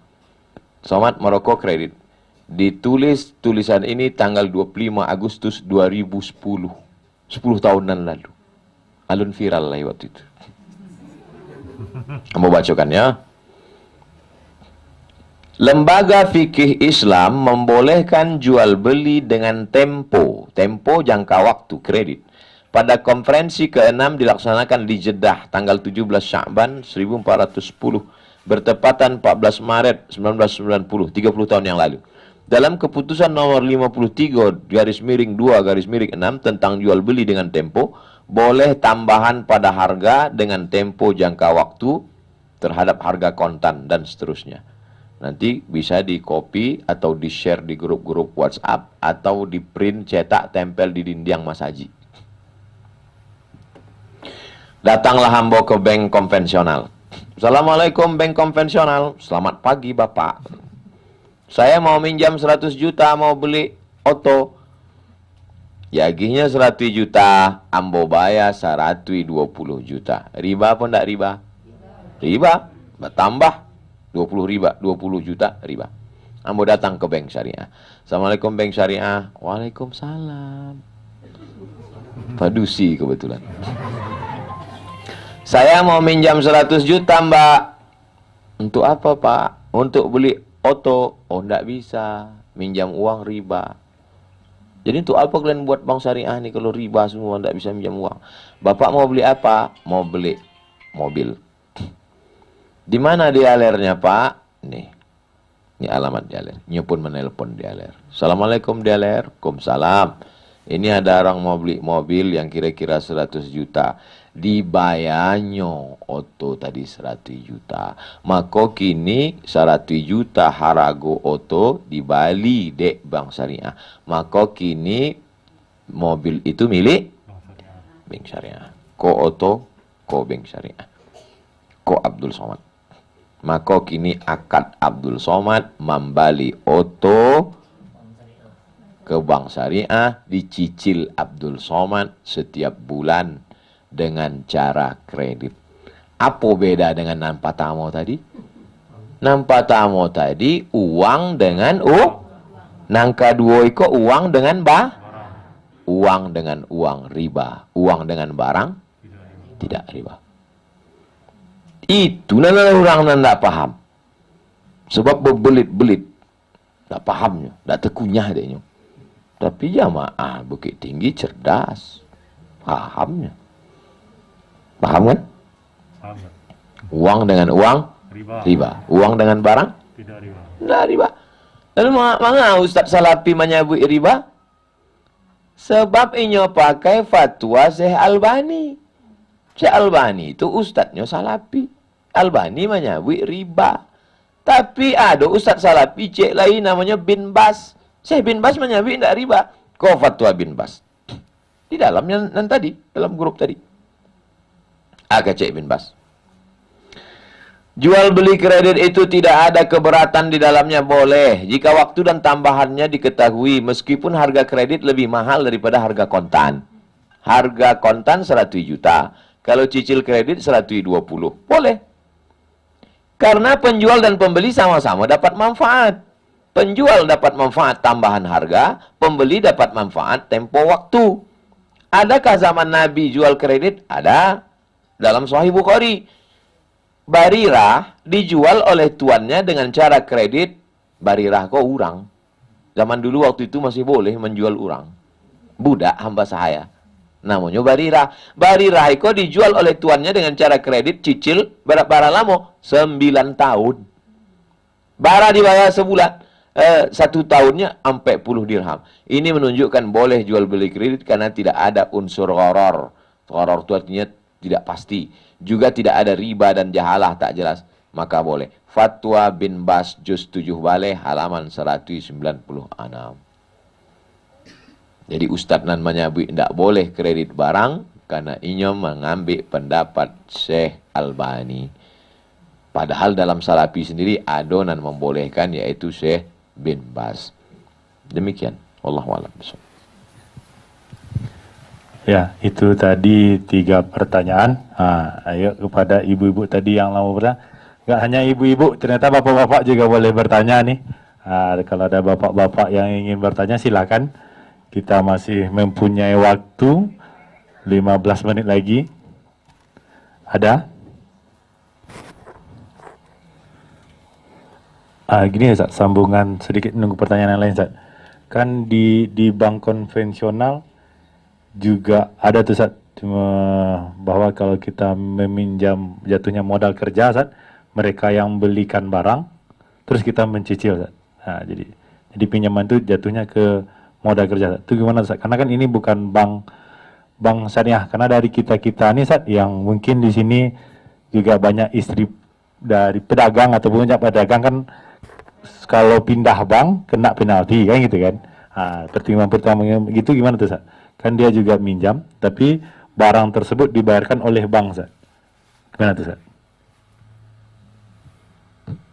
Somad Moroko kredit. Ditulis tulisan ini tanggal 25 Agustus 2010. 10 tahunan lalu. Alun viral lah waktu itu. Kamu bacakan ya. Lembaga fikih Islam membolehkan jual beli dengan tempo jangka waktu kredit. Pada konferensi ke-6 dilaksanakan di Jeddah tanggal 17 Sya'ban 1410 bertepatan 14 Maret 1990, 30 tahun yang lalu. Dalam keputusan nomor 53/2/6 tentang jual beli dengan tempo, boleh tambahan pada harga dengan tempo jangka waktu terhadap harga kontan dan seterusnya. Nanti bisa di copy atau di share di grup-grup WhatsApp atau di print cetak tempel di dinding Mas Haji. Datanglah hamba ke bank konvensional. Assalamualaikum bank konvensional. Selamat pagi Bapak. Saya mau minjam 100 juta mau beli oto. Yagihnya 100 juta, ambo bayar 120 juta. Riba apa enggak riba? Riba. Bertambah 20 riba, 20 juta riba. Ambo datang ke bank syariah. Assalamualaikum bank syariah. Waalaikumsalam. Padusi kebetulan. Saya mau minjam 100 juta mbak. Untuk apa pak? Untuk beli oto. Oh enggak bisa. Minjam uang riba. Jadi untuk apa kalian buat bank syariah nih kalau riba semua enggak bisa minjam uang? Bapak mau beli apa? Mau beli mobil. Di mana dialernya pak? Nih. Ini alamat dialer. Nyo pun menelpon dialer. Assalamualaikum dialer. Waalaikumsalam. Ini ada orang mau beli mobil yang kira-kira 100 juta. Dibayarnya oto tadi 100 juta. Maka kini 100 juta harago oto dibali dek bank syariah. Maka kini mobil itu milik bank syariah. Ko Oto, ko bank syariah. Ko Abdul Somad. Maka kini akad Abdul Somad membali Oto ke bank syariah, dicicil Abdul Somad setiap bulan dengan cara kredit. Apa beda dengan Nampatamo tadi? Nampatamo tadi uang dengan nangka dua iko uang dengan uang dengan uang riba, uang dengan barang tidak riba. Itu nana orang nanda paham. Sebab berbelit-belit. Tak pahamnya, tak terkunyah dia. Tapi jamaah Bukit Tinggi cerdas. Pahamnya. Paham kan? Paham. Uang dengan uang riba. Uang dengan barang Tidak riba. tidak riba. Lalu mengapa Ustaz Salafi menyebut riba? Sebab inyo pakai fatwa Syekh Albani. Syekh Albani itu ustadznya Salafi. Albani menyebut riba. Tapi ada Ustaz Salafi cek lain namanya Bin Bas. Syekh Bin Bas menyebut tidak riba. Kau fatwa Bin Bas. Di dalamnya nan tadi, dalam grup tadi. Agak cek Bin Bas. Jual beli kredit itu tidak ada keberatan di dalamnya, boleh jika waktu dan tambahannya diketahui, meskipun harga kredit lebih mahal daripada harga kontan. Harga kontan 100 juta. Kalau cicil kredit 120. Boleh. Karena penjual dan pembeli sama-sama dapat manfaat. Penjual dapat manfaat tambahan harga, pembeli dapat manfaat tempo waktu. Adakah zaman Nabi jual kredit? Ada. Dalam Sahih Bukhari. Barirah dijual oleh tuannya dengan cara kredit. Barirah kok urang. Zaman dulu waktu itu masih boleh menjual urang. Budak hamba sahaya. Namanya Barirah. Barirah itu dijual oleh tuannya dengan cara kredit cicil berapa lama? 9 tahun. Bara dibayar sebulan. 1 tahunnya sampai 10 dirham. Ini menunjukkan boleh jual beli kredit karena tidak ada unsur gharar. Gharar itu artinya tidak pasti. Juga tidak ada riba dan jahalah tak jelas. Maka boleh. Fatwa Bin Bas Juz 7 Baleh halaman 196. Jadi Ustadz nan menyebut tidak boleh kredit barang karena inyo mengambil pendapat Syekh Albani. Padahal dalam Salafi sendiri adonan membolehkan yaitu Syekh Bin Bas. Demikian. Wallahu a'lam. Ya, itu tadi 3 pertanyaan. Ayo kepada ibu-ibu tadi yang lama bertanya. Enggak hanya ibu-ibu, ternyata bapak-bapak juga boleh bertanya nih. Kalau ada bapak-bapak yang ingin bertanya silakan. Kita masih mempunyai waktu 15 menit lagi. Ada? Gini ya, Ustaz, sambungan sedikit nunggu pertanyaan yang lain, Ustaz. Kan di bank konvensional juga ada tuh, Ustaz, bahwa kalau kita meminjam jatuhnya modal kerja, Ustaz, mereka yang belikan barang, terus kita mencicil, Ustaz. Jadi pinjaman itu jatuhnya ke modal kerja. Itu gimana, Ustaz? Karena kan ini bukan bank syariah. Karena dari kita-kita nih, Ustaz, yang mungkin di sini juga banyak istri dari pedagang ataupun pedagang kan kalau pindah bank kena penalti kan gitu kan. Pertimbangan gitu gimana tuh, Ustaz? Kan dia juga minjam tapi barang tersebut dibayarkan oleh bank, Ustaz. Gimana tuh, Ustaz?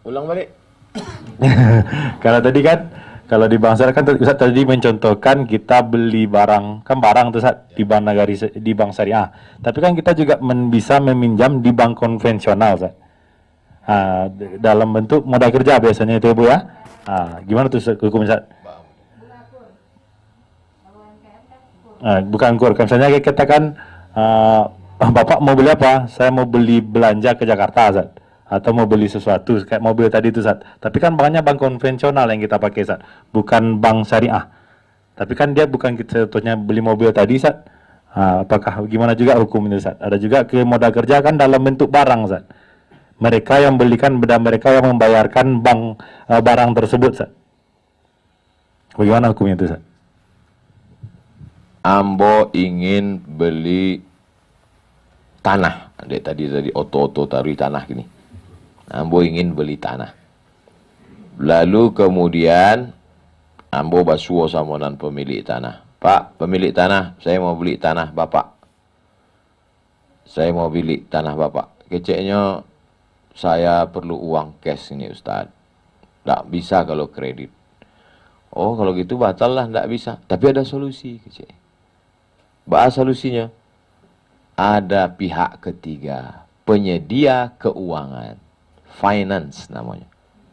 Ulang balik. Kalau tadi kan kalau di bank syariah kan Ustaz tadi mencontohkan kita beli barang, kan barang tuh, Ustaz, di bank nagari, di bank syariah. Tapi kan kita juga bisa meminjam di bank konvensional, Ustaz. Dalam bentuk modal kerja biasanya itu, Bu ya. Gimana tuh, Ustaz, hukum, Ustaz? Bukan kur, misalnya kita kan Bapak mau beli apa? Saya mau beli belanja ke Jakarta, Ustaz. Atau mau beli sesuatu kayak mobil tadi itu, Ustaz. Tapi kan banknya bank konvensional yang kita pakai, Ustaz, bukan bank syariah. Tapi kan dia bukan kita contohnya beli mobil tadi, Ustaz. Apakah gimana juga hukumnya, Ustaz? Ada juga ke modal kerja kan dalam bentuk barang, Ustaz. Mereka yang belikan dan mereka yang membayarkan bank barang tersebut, Ustaz. Bagaimana hukumnya itu, Ustaz? Ambo ingin beli tanah. Tadi oto-oto taruh tanah gini. Ambo ingin beli tanah. Lalu kemudian Ambo basuo sama pemilik tanah. Pak, pemilik tanah, saya mau beli tanah Bapak. Saya mau beli tanah Bapak. Keceknya saya perlu uang cash ini Ustaz. Tidak bisa kalau kredit. Oh kalau gitu batal lah, tidak bisa. Tapi ada solusi kecek. Bahas solusinya. Ada pihak ketiga, penyedia keuangan. Finance namanya.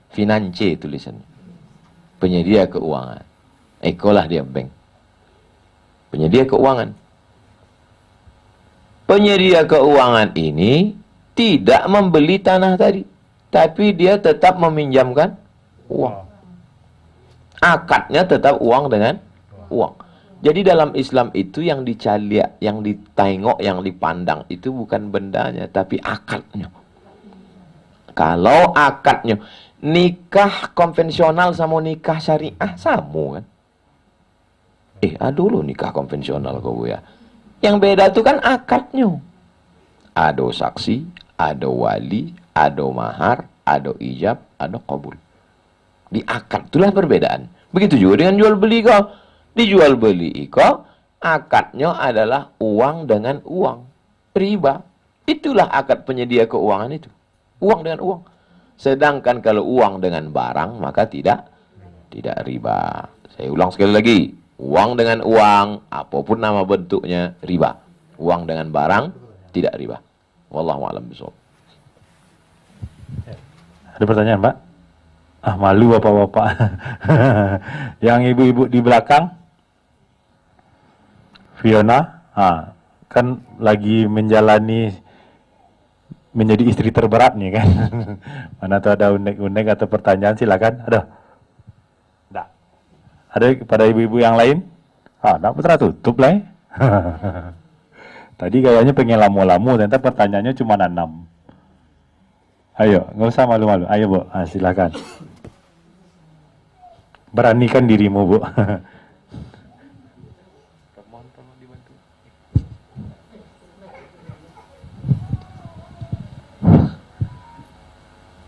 Finance tulisannya. Penyedia keuangan. Ikolah dia bank. Penyedia keuangan. Penyedia keuangan ini tidak membeli tanah tadi, tapi dia tetap meminjamkan uang. Akadnya tetap uang dengan uang. Jadi dalam Islam itu yang dicari, yang ditengok, yang dipandang itu bukan bendanya, tapi akadnya. Kalau akadnya nikah konvensional sama nikah syariah sama kan? Aduh nikah konvensional kau ya. Yang beda itu kan akadnya. Ada saksi, ada wali, ada mahar, ada ijab, ada qabul. Di akad itulah perbedaan. Begitu juga dengan jual beli kau. Di jual beli kau, akadnya adalah uang dengan uang. Riba. Itulah akad penyedia keuangan itu. Uang dengan uang. Sedangkan kalau uang dengan barang, maka tidak riba. Saya ulang sekali lagi. Uang dengan uang, apapun nama bentuknya, riba. Uang dengan barang, tidak riba. Wallahu a'lam bishawab. Ada pertanyaan, Pak? Malu bapak-bapak. Yang ibu-ibu di belakang, Fiona, kan lagi menjalani menjadi istri terberat nih kan. Mana tuh ada unek-unek atau pertanyaan, silakan. Ada pada ibu-ibu yang lain? Nak putra tutup lah. Tadi kayaknya pengen lamu-lamu, ternyata pertanyaannya cuma 6. Ayo, nggak usah malu-malu. Ayo, Bu. Silakan. Beranikan dirimu, Bu.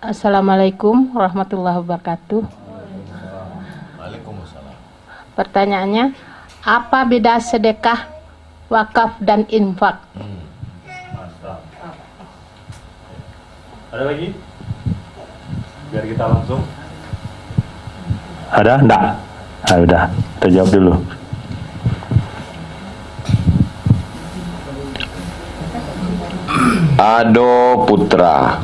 Assalamualaikum warahmatullahi wabarakatuh. Waalaikumsalam. Pertanyaannya, apa beda sedekah, wakaf, dan infak? Ada lagi? Biar kita langsung. Ada? Enggak? Udah, kita jawab dulu. Ado putra.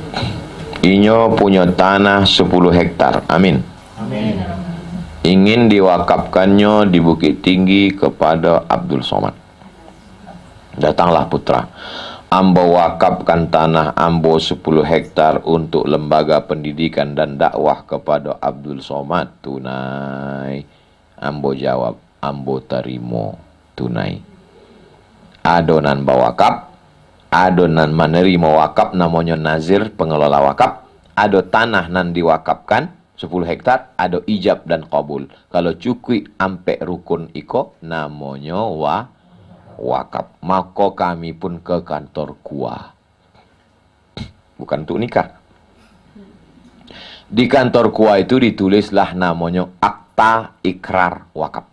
Inyo punya tanah 10 hektar. Amin. Amin. Ingin diwakafkannya di Bukit Tinggi kepada Abdul Somad. Datanglah putra. Ambo wakafkan tanah ambo 10 hektar untuk lembaga pendidikan dan dakwah kepada Abdul Somad. Tunai. Ambo jawab, ambo terimo tunai. Adonan bawakaf, adonan menerima wakaf namanya nazir, pengelola wakaf. Ada tanah nan diwakafkan 10 hektar, ada ijab dan qabul. Kalau cukui ampe rukun iko namanya wakaf. Maka kami pun ke kantor KUA. Bukan untuk nikah. Di kantor KUA itu ditulislah namanya akta ikrar wakaf.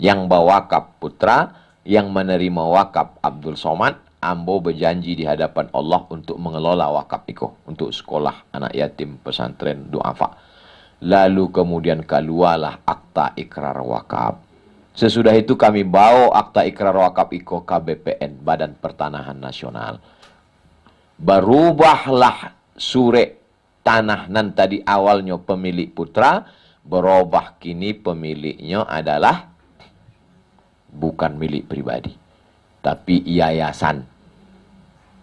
Yang bawakaf putra, yang menerima wakaf Abdul Somad, ambo berjanji di hadapan Allah untuk mengelola wakaf itu, untuk sekolah anak yatim, pesantren, duafa. Lalu kemudian keluarlah akta ikrar wakaf. Sesudah itu kami bawa akta ikrar wakaf itu ke BPN, Badan Pertanahan Nasional. Berubahlah sure tanah nan tadi awalnya pemilik putra, berubah kini pemiliknya adalah bukan milik pribadi, tapi yayasan.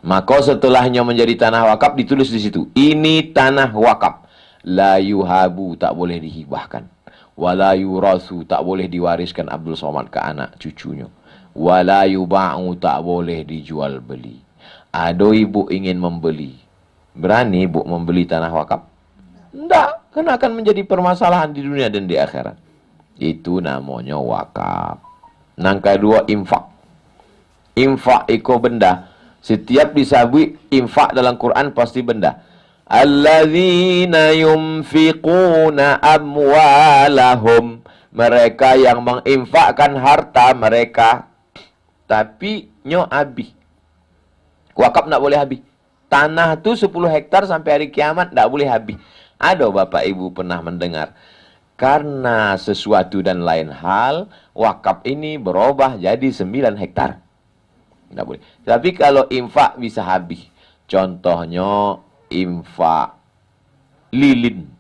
Maka setelahnya menjadi tanah wakaf ditulis di situ, ini tanah wakaf. La yuhabu, tak boleh dihibahkan. Wala yurasu, tak boleh diwariskan Abdul Somad ke anak cucunya. Wala yuba'u, tak boleh dijual beli. Ada ibu ingin membeli, berani ibu membeli tanah wakaf? Tidak, karena akan menjadi permasalahan di dunia dan di akhirat. Itu namanya wakaf. Nang kedua, infak. Infak itu benda. Setiap disabui infak dalam Quran pasti benda. Alladzina yunfiquna amwalahum. Mereka yang menginfakkan harta mereka, tapi nyo abi. Wakaf tidak boleh habis. Tanah tuh 10 hektar sampai hari kiamat tidak boleh habis. Ada Bapak Ibu pernah mendengar? Karena sesuatu dan lain hal, wakaf ini berubah jadi 9 hektar. Tidak boleh. Tapi kalau infak bisa habis. Contohnya infak lilin.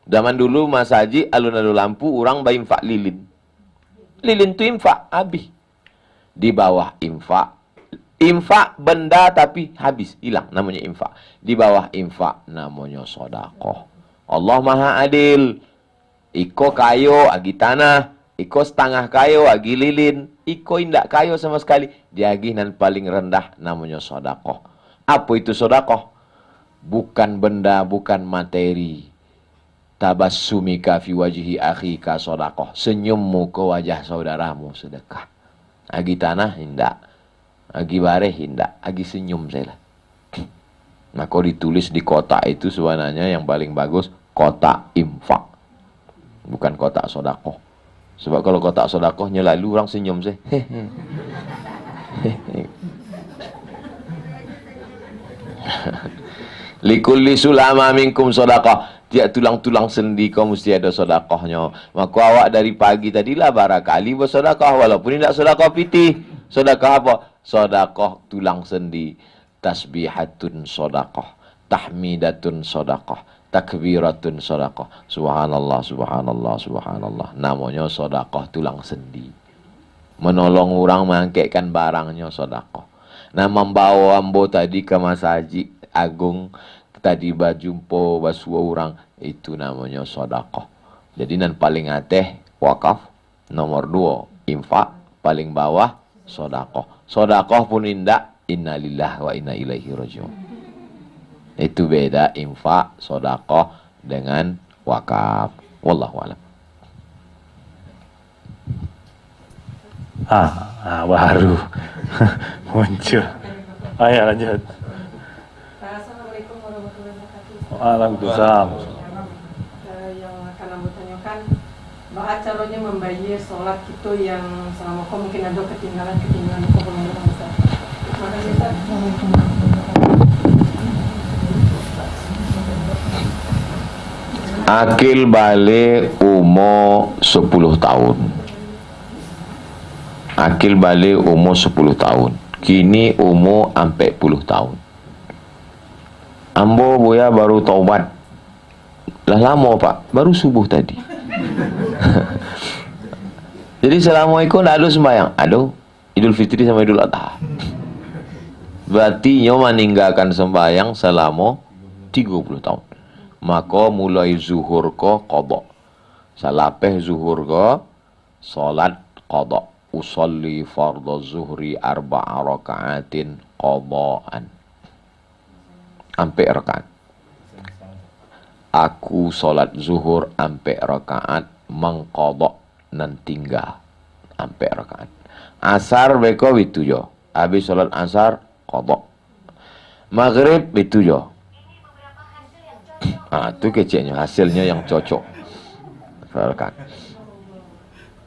Zaman dulu Mas Haji, alun-alun lampu, orang infak lilin. Lilin itu infak, habis. Di bawah infak. Infak benda tapi habis, hilang, namanya infak. Di bawah infak namanya sodakoh. Allah Maha Adil. Iko kayo, agi tanah. Iko setengah kayo, agi lilin. Iko indak kayo sama sekali. Diaginan paling rendah namanya sodakoh. Apa itu sodakoh? Bukan benda, bukan materi. Tabassumika fi wajhi akhika sodakoh. Senyummu ke wajah saudaramu sedekah. Agi tanah indak. Agi bareh indak. Agi senyum saya lah. Maka ditulis di kotak itu sebenarnya yang paling bagus kotak infak. Bukan kotak sodakoh. Sebab kalau kotak sodakohnya lalu orang senyum saya. Likulli sulama minkum sodakoh. Tiap tulang-tulang sendi kau mesti ada sodakohnya. Maka awak dari pagi tadilah barakali bersodakoh. Walaupun tidak sodakoh pitih. Sodakoh apa? Sodakoh tulang sendi. Tasbihatun sodakoh. Tahmidatun sodakoh. Takbiratun sodakoh. Subhanallah, subhanallah, subhanallah. Namanya sodakoh tulang sendi. Menolong orang mengangkatkan barangnya sodakoh. Nah, membawa ambo tadi ke Mas Haji Agung. Tadi bajumpo basua orang. Itu namanya sodakoh. Jadi nan paling ateh wakaf. Nomor 2 infak. Paling bawah sodakoh. Sodakoh pun indah. Innalillah wa inna ilaihi rajiun. Itu beda infak, sodakoh dengan wakaf. Wallahu a'lam. Baru muncul. Ayo lanjut. Assalamualaikum warahmatullahi wabarakatuh. Waalaikumsalam. Yang akan aku tanyakan, bahwa caranya membayar sholat itu yang selama kau mungkin ada ketinggalan kau belum Ustaz. Terima kasih Ustaz. Akil balik umur 10 tahun. Akil balik umur 10 tahun. Kini umur 40 tahun. Ambo boya baru taubat. Lah lama Pak, baru subuh tadi. Jadi Assalamualaikum tak ada sembahyang. Aduh, Idul Fitri sama Idul Adha. Berarti nyo meninggalkan sembahyang selama 30 tahun. Maka mulai zuhur ko qada. Salapeh zuhur ko salat qada. Usolli fardhu zuhri 4 rakaatin qadaan. Ampe rakaat. Aku salat zuhur ampe rakaat mengqada nan tinggal ampe rakaat. Asar beko itu jo. Habis salat asar qada. Maghrib itu jo. Itu keceknya hasilnya yang cocok.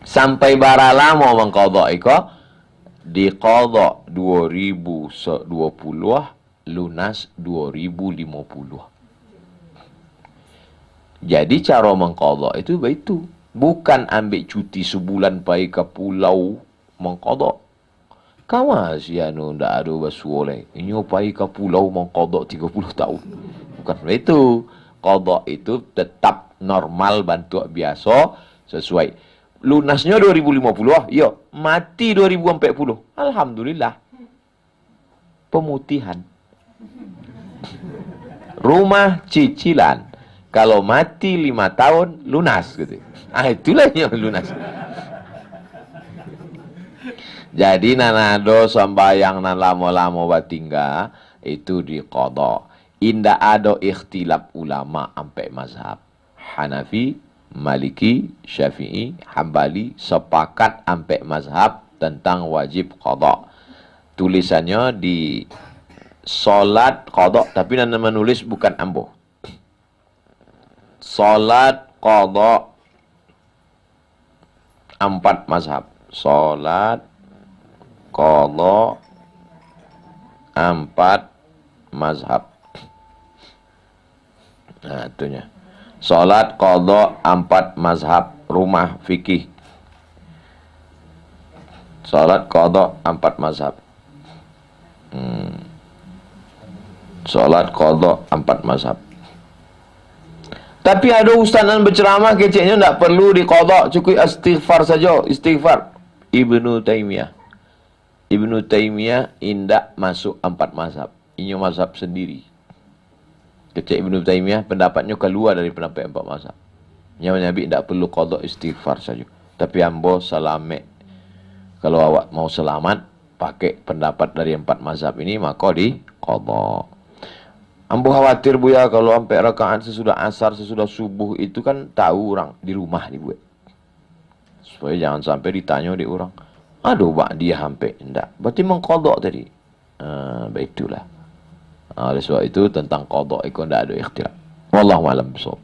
Sampai bara lama mengqada iko di qada 2020 lunas 2050. Jadi cara mengqada itu begitu. Bukan ambil cuti sebulan pergi ke pulau mengqada. Kamu sih anu ndak ada basuole. Ini pergi ke pulau mengqada 30 tahun. Bukan begitu. Qada itu tetap normal bantu biasa sesuai. Lunasnya 2050, iya. Mati 2040. Alhamdulillah. Pemutihan. Rumah cicilan. Kalau mati 5 tahun, lunas gitu. Itulah yang lunas. Jadi nanado sambayang nan lama-lama batingga itu di qada. Indah ada ikhtilaf ulama sampai mazhab. Hanafi, Maliki, Syafi'i, Hambali sepakat sampai mazhab tentang wajib qada. Tulisannya di salat qada, tapi nana menulis bukan ambo. Salat qada 4 mazhab. Salat qada 4 mazhab. Nah, itunya. Salat qadha 4 mazhab, rumah fikih. Salat qadha 4 mazhab. Salat qadha 4 mazhab. Tapi ada ustaz yang berceramah keceknya tidak perlu diqadha, cukup istighfar saja, istighfar. Ibnu Taimiyah indak masuk 4 mazhab. Ini mazhab sendiri. Kecek Ibnu Taimiyah pendapatnya keluar dari pendapat 4 mazhab. Nabi tidak perlu qadha, istighfar saja. Tapi ambo salamek. Kalau awak mau selamat pakai pendapat dari 4 mazhab ini, maka di qadha. Ambo khawatir Buya kalau sampai rakaat sesudah asar, sesudah subuh itu kan tahu orang di rumah dibuat. Supaya jangan sampai ditanya di orang. Aduh, Pak, dia sampai enggak. Berarti mengqadha tadi. Baitulah. Oleh sebab itu tentang qadha itu enggak ada ikhtilaf. Wallahu a'lam bishawab.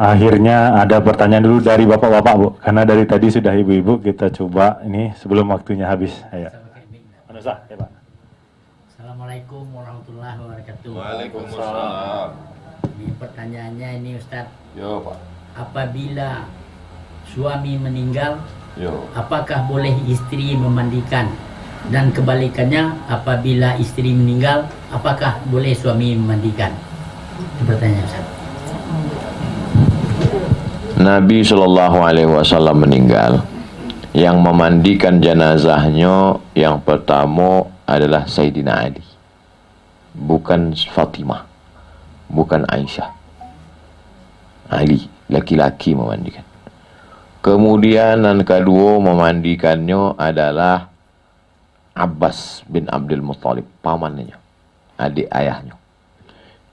Akhirnya ada pertanyaan dulu dari bapak-bapak, Bu. Karena dari tadi sudah ibu-ibu, kita coba ini sebelum waktunya habis. Ayo. Ya, Pak. Assalamualaikum warahmatullahi wabarakatuh. Waalaikumsalam. Ini pertanyaannya ini Ustadz. Yo, Pak. Apabila suami meninggal, Yo. apakah boleh istri memandikan? Dan kebalikannya, apabila istri meninggal, apakah boleh suami memandikan? Itu pertanyaan Ustadz. Nabi SAW meninggal. Yang memandikan jenazahnya yang pertama adalah Sayyidina Ali. Bukan Fatimah. Bukan Aisyah. Ali, laki-laki memandikan. Kemudian yang kedua memandikannya adalah Abbas bin Abdul Muttalib, pamannya, adik ayahnya.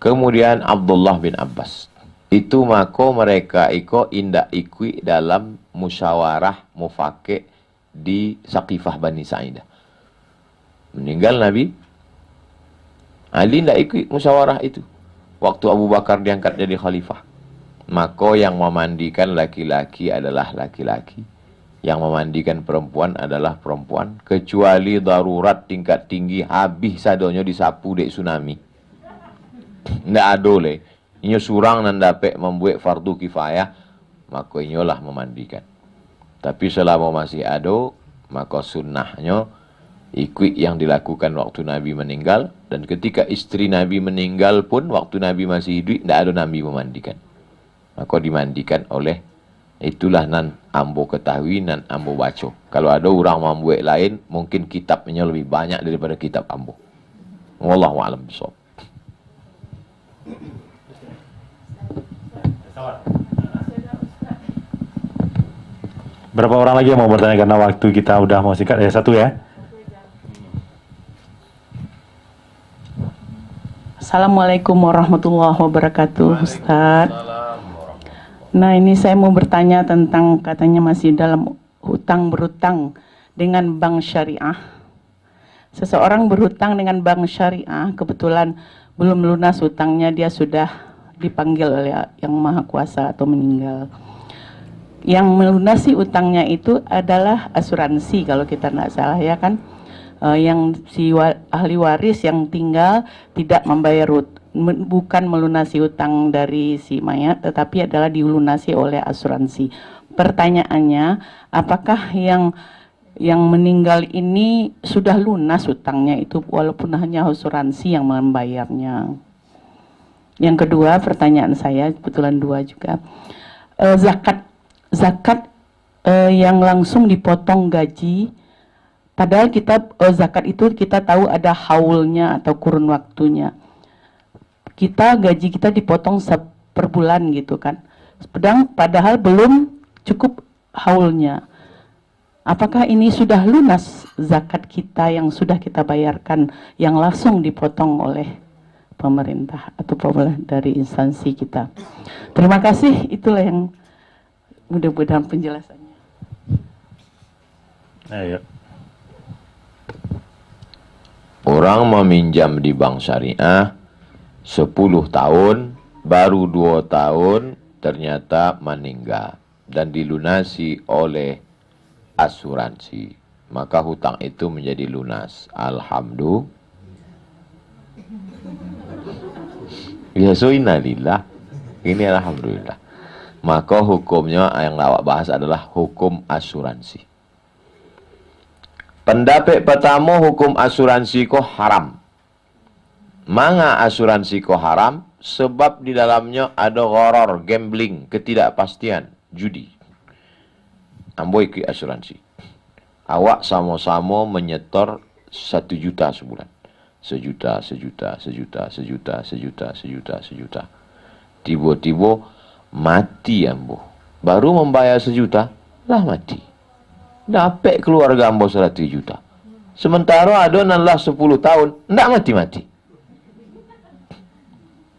Kemudian Abdullah bin Abbas. Itu maka mereka indak ikut dalam musyawarah mufaqqih di Saqifah Bani Sa'idah. Meninggal Nabi, Ali indak ikut musyawarah itu. Waktu Abu Bakar diangkat jadi khalifah. Maka yang memandikan laki-laki adalah laki-laki. Yang memandikan perempuan adalah perempuan. Kecuali darurat tingkat tinggi, habis sadonyo disapu dek tsunami. Ndak ada leh. Inyo surang nan dapat membuat fardu kifayah, maka inyolah memandikan. Tapi selama masih ada, maka sunnahnya ikut yang dilakukan waktu Nabi meninggal. Dan ketika istri Nabi meninggal pun, waktu Nabi masih hidup, tidak ada Nabi memandikan. Maka dimandikan oleh, itulah nan ambo ketahui, nan ambo baca. Kalau ada orang membuat lain, mungkin kitabnya lebih banyak daripada kitab ambo. Wallahu a'lam bishawab. Berapa orang lagi yang mau bertanya karena waktu kita udah mau singkat? Satu ya. Assalamualaikum warahmatullahi wabarakatuh, Ustaz. Nah, ini saya mau bertanya tentang katanya masih dalam hutang berhutang dengan bank syariah. Seseorang berhutang dengan bank syariah, kebetulan belum lunas hutangnya, dia sudah dipanggil oleh Yang Maha Kuasa atau meninggal. Yang melunasi utangnya itu adalah asuransi kalau kita tidak salah ya kan. Yang si ahli waris yang tinggal tidak membayar bukan melunasi utang dari si mayat, tetapi adalah dilunasi oleh asuransi. Pertanyaannya, apakah yang meninggal ini sudah lunas utangnya itu walaupun hanya asuransi yang membayarnya? Yang kedua, pertanyaan saya kebetulan dua juga. Zakat yang langsung dipotong gaji, padahal kita zakat itu kita tahu ada haulnya atau kurun waktunya. Gaji kita dipotong per bulan gitu kan. Padahal belum cukup haulnya. Apakah ini sudah lunas zakat kita yang sudah kita bayarkan yang langsung dipotong oleh pemerintah atau dari instansi kita? Terima kasih, itulah yang mudah-mudahan penjelasannya. Ayo. Orang meminjam di bank syariah 10 tahun, baru 2 tahun ternyata meninggal dan dilunasi oleh asuransi. maka hutang itu menjadi lunas. Alhamdulillah. Ya so innalillah. Ini alhamdulillah. Maka hukumnya yang awak bahas adalah hukum asuransi. Pendapat pertama, hukum asuransi ko haram. Manga asuransi ko haram? Sebab di dalamnya ada gharar, gambling, ketidakpastian, judi. Ambo ikut asuransi. Awak sama-sama menyetor 1 juta sebulan. Sejuta. Tiba-tiba mati ambo. Baru membayar 1 juta, lah mati. Dapat keluarga ambo 100 juta. Sementara ada nanlah 10 tahun, ndak mati-mati.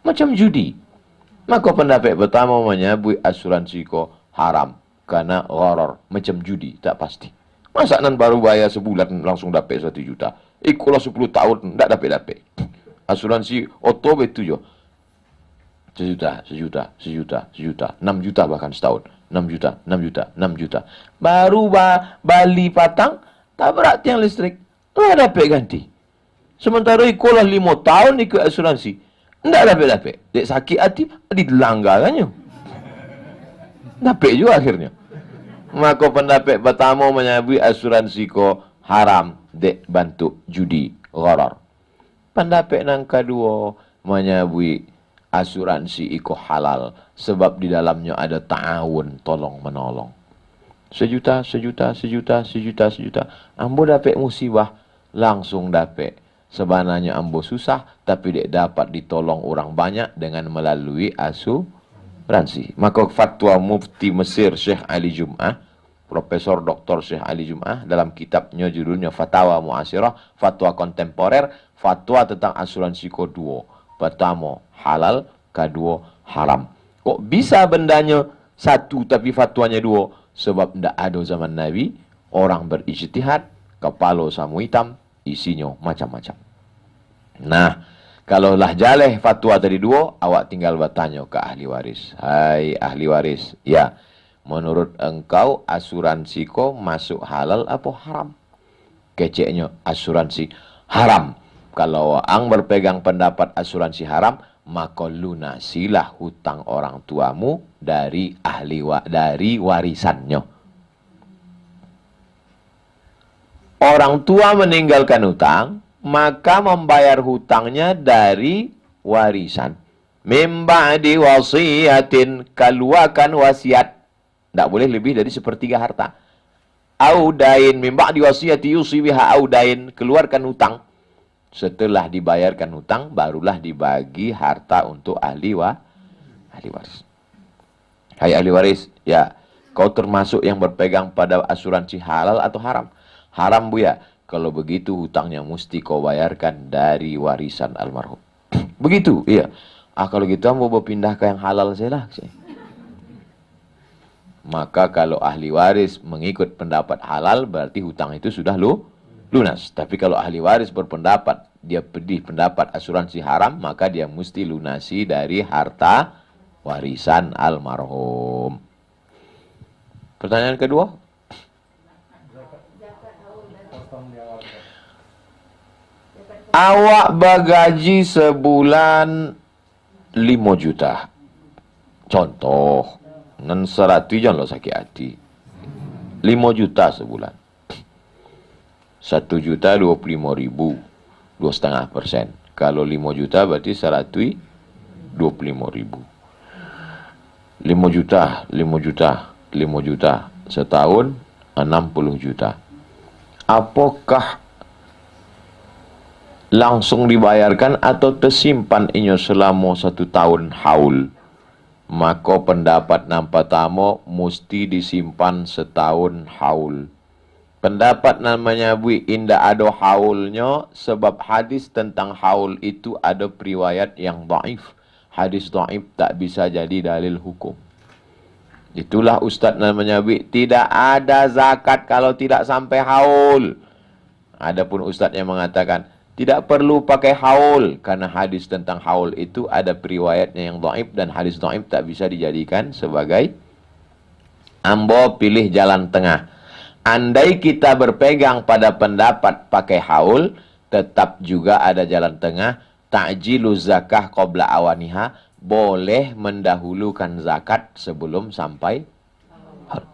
Macam judi. Maka pendapat pertama menyebut asuransi ko haram. Karena gharar, macam judi, tak pasti. Masa nan baru bayar sebulan langsung dapat 1 juta. Ikulah 10 tahun, ndak dapat. Asuransi auto betul jo. 1 juta, 6 juta bahkan setahun. 6 juta. Baru bali patang, tak berat tiang listrik. Lah dapat ganti. Sementara ikulah 5 tahun ikut asuransi. Ndak dapat. Dek sakit hati, dilanggarkannya. Dapat juga akhirnya. Maka pendapat pertama menyebut asuransi ko haram. Dek bantu judi, gharar. Pendapat yang kedua menyebut asuransi iko halal. Sebab di dalamnya ada ta'awun, tolong menolong. 1 juta. Ambo dapat musibah, langsung dapat. Sebenarnya ambo susah, tapi dek dapat ditolong orang banyak dengan melalui asuransi. Maka fatwa Mufti Mesir Syekh Ali Jum'ah, Profesor Dr. Syekh Ali Jum'ah, dalam kitabnya judulnya Fatawa Mu'asirah, fatwa kontemporer, fatwa tentang asuransi kedua. Pertama halal, kedua haram. Kok bisa bendanya 1 tapi fatwanya 2? Sebab tidak ada zaman Nabi, orang berijtihad, kepala samu hitam, isinya macam-macam. Nah, kalaulah jaleh fatwa tadi 2, awak tinggal bertanya ke ahli waris. Hai ahli waris, ya, menurut engkau asuransi ko masuk halal apa haram? Keceknya asuransi haram. Kalau ang berpegang pendapat asuransi haram, maka lunasilah hutang orang tuamu dari dari warisannya. Orang tua meninggalkan hutang, maka membayar hutangnya dari warisan. Mim ba'di wasiyatin, keluarkan wasiat. Tidak boleh lebih dari 1/3 harta. Audain, mim ba'di wasiyati yusi biha audain, keluarkan hutang. Setelah dibayarkan hutang, barulah dibagi harta untuk ahli waris. Hai ahli waris, ya, kau termasuk yang berpegang pada asuransi halal atau haram? Haram, Bu, ya. Kalau begitu hutangnya mesti kau bayarkan dari warisan almarhum. Begitu, iya. Kalau gitu mau berpindah ke yang halal saya lah. Maka kalau ahli waris mengikut pendapat halal, berarti hutang itu sudah lunas. Tapi kalau ahli waris berpendapat, dia pedih pendapat asuransi haram, maka dia mesti lunasi dari harta warisan almarhum. Pertanyaan kedua? Awak bergaji sebulan 5 juta. Contoh, nan 100 jangan lo sakit hati. 5 juta sebulan. 1 juta 25.000, 2,5%. Kalau 5 juta berarti 125.000. 5 juta setahun 60 juta. Apakah langsung dibayarkan atau tersimpan inyo selama 1 tahun haul? Maka pendapat yang pertama mesti disimpan setahun haul. Pendapat namanya indah ada haulnya, sebab hadis tentang haul itu ada periwayat yang dhaif. Hadis dhaif tak bisa jadi dalil hukum. Itulah Ustaz namanya tidak ada zakat kalau tidak sampai haul. Adapun Ustaz yang mengatakan tidak perlu pakai haul, karena hadis tentang haul itu ada periwayatnya yang dhaif, dan hadis dhaif tak bisa dijadikan sebagai. Ambo pilih jalan tengah. Andai kita berpegang pada pendapat pakai haul, tetap juga ada jalan tengah. Ta'jilu zakah qabla awaniha, boleh mendahulukan zakat sebelum sampai haul.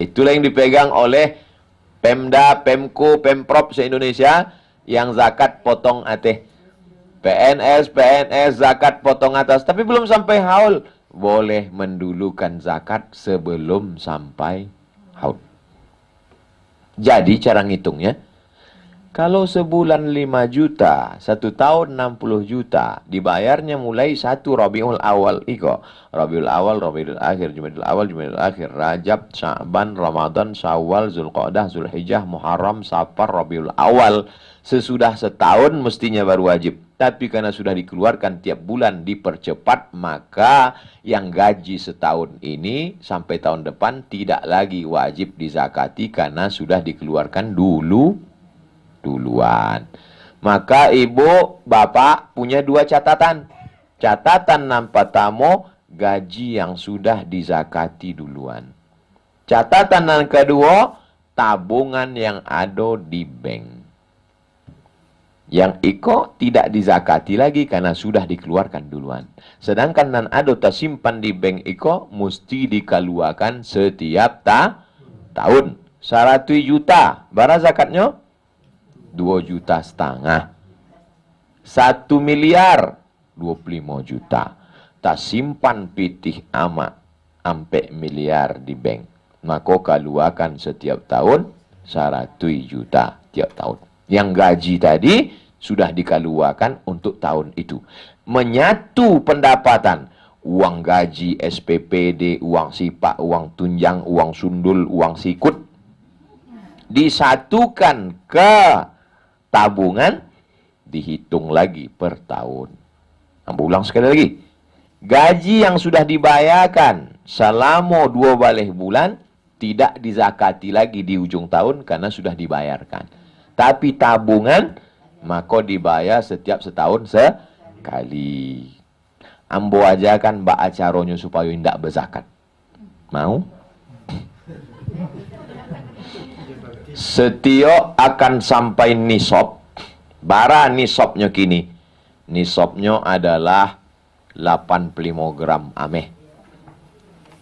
Itulah yang dipegang oleh Pemda, Pemko, Pemprov se-Indonesia, yang zakat potong ateh. PNS zakat potong atas, tapi belum sampai haul, boleh mendulukan zakat sebelum sampai haul. Jadi cara ngitungnya, kalau sebulan 5 juta, 1 tahun 60 juta, dibayarnya mulai 1 Rabiul Awal iko. Rabiul Awal, Rabiul Akhir, Jumadil Awal, Jumadil Akhir, Rajab, Sya'ban, Ramadan, Syawal, Zulqa'dah, Zulhijjah, Muharram, Safar, Rabiul Awal. Sesudah setahun mestinya baru wajib. Tapi karena sudah dikeluarkan tiap bulan dipercepat, maka yang gaji setahun ini sampai tahun depan tidak lagi wajib dizakati karena sudah dikeluarkan duluan. Maka ibu, bapak punya 2 catatan. Catatan nampatamo, gaji yang sudah dizakati duluan. Catatan yang kedua, tabungan yang ada di bank. Yang iko tidak dizakati lagi karena sudah dikeluarkan duluan. Sedangkan nan ada tersimpan di bank iko mesti dikeluarkan setiap tahun. 100 juta, berapa zakatnya? 2,5 juta. 1 miliar 25 juta. Tak simpan pitih amat ampe miliar di bank. Maka keluarkan setiap tahun 100 juta tiap tahun. Yang gaji tadi sudah dikeluarkan untuk tahun itu. Menyatu pendapatan. Uang gaji, SPPD, uang sipak, uang tunjang, uang sundul, uang sikut. Disatukan ke tabungan, dihitung lagi per tahun. Ulang sekali lagi. Gaji yang sudah dibayarkan selama 2 bulan tidak dizakati lagi di ujung tahun karena sudah dibayarkan. Tapi tabungan, maka dibayar setiap setahun sekali. Ambo aja kan mbak acaronya supaya tidak berzakat. Mau? Setiap akan sampai nisab. Bara nisabnya kini. Nisabnya adalah 85 gram ameh.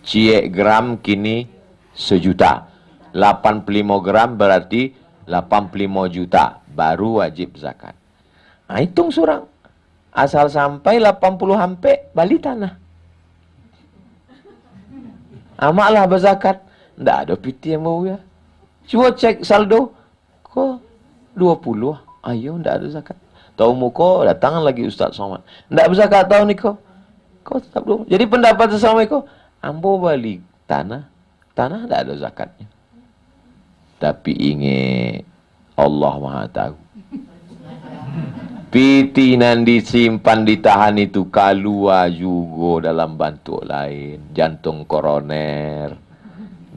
Cie gram kini 1 juta. 85 gram berarti 85 juta baru wajib zakat. Nah, hitung surang. Asal sampai 80 hampe balik tanah. Amaklah berzakat. Nggak ada piti yang mau ya. Coba cek saldo. Kok 20? Ayo, nggak ada zakat. Tahu muko datang lagi Ustaz Somad. Nggak berzakat tahu nih kok. Kok tetap belum. Jadi pendapat sesama kok. Ambo balik tanah. Tanah nggak ada zakatnya. Tapi ingat, Allah Maha Tahu. Piti nan disimpan ditahan itu keluar juga dalam bentuk lain. Jantung koroner,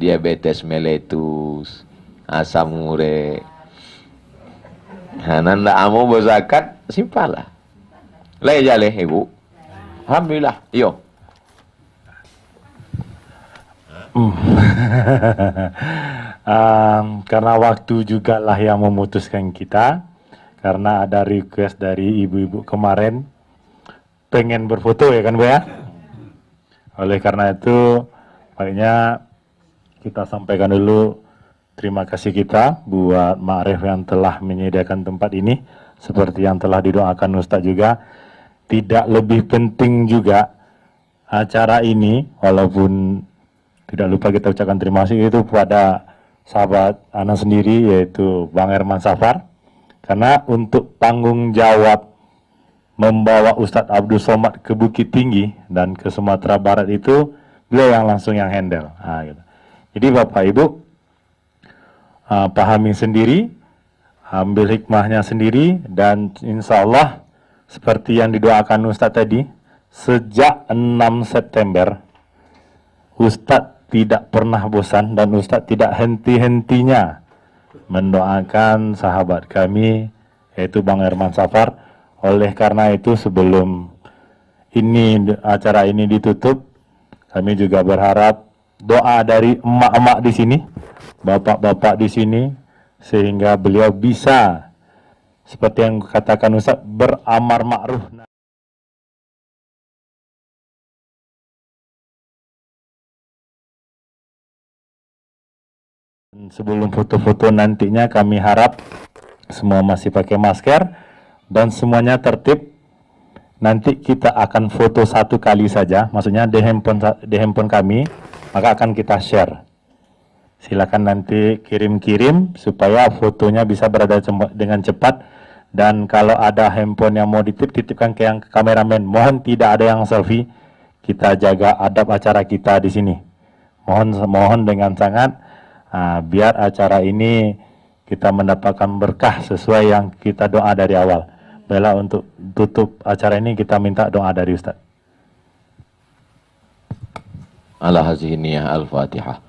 diabetes mellitus, asam urat. Hanan ndak mau berzakat, simpanlah. Leh jale ibu. Alhamdulillah. Yo. Karena waktu juga lah yang memutuskan kita, karena ada request dari ibu-ibu kemarin pengen berfoto ya kan Bu ya. Oleh karena itu baiknya kita sampaikan dulu terima kasih kita buat Ma'rif yang telah menyediakan tempat ini, seperti yang telah didoakan Ustadz juga. Tidak lebih penting juga acara ini, walaupun tidak lupa kita ucapkan terima kasih itu pada sahabat Ana sendiri, yaitu Bang Herman Safar, karena untuk tanggung jawab membawa Ustadz Abdul Somad ke Bukit Tinggi dan ke Sumatera Barat itu beliau yang langsung yang handle. Nah, gitu. Jadi Bapak Ibu pahami sendiri, ambil hikmahnya sendiri, dan insya Allah seperti yang didoakan Ustadz tadi, sejak 6 September Ustadz tidak pernah bosan dan Ustadz tidak henti-hentinya mendoakan sahabat kami, yaitu Bang Herman Safar. Oleh karena itu sebelum acara ini ditutup, kami juga berharap doa dari emak-emak di sini, bapak-bapak di sini, sehingga beliau bisa seperti yang katakan Ustaz beramar ma'ruf. Sebelum foto-foto nantinya kami harap semua masih pakai masker dan semuanya tertib. Nanti kita akan foto satu kali saja, maksudnya di handphone kami, maka akan kita share. Silakan nanti kirim-kirim supaya fotonya bisa berada dengan cepat. Dan kalau ada handphone yang mau titipkan ke yang kameramen, mohon tidak ada yang selfie. Kita jaga adab acara kita di sini. Mohon dengan sangat, biar acara ini kita mendapatkan berkah sesuai yang kita doa dari awal. Baiklah, untuk tutup acara ini kita minta doa dari Ustaz. Ala hazihi niyah al-Fatihah.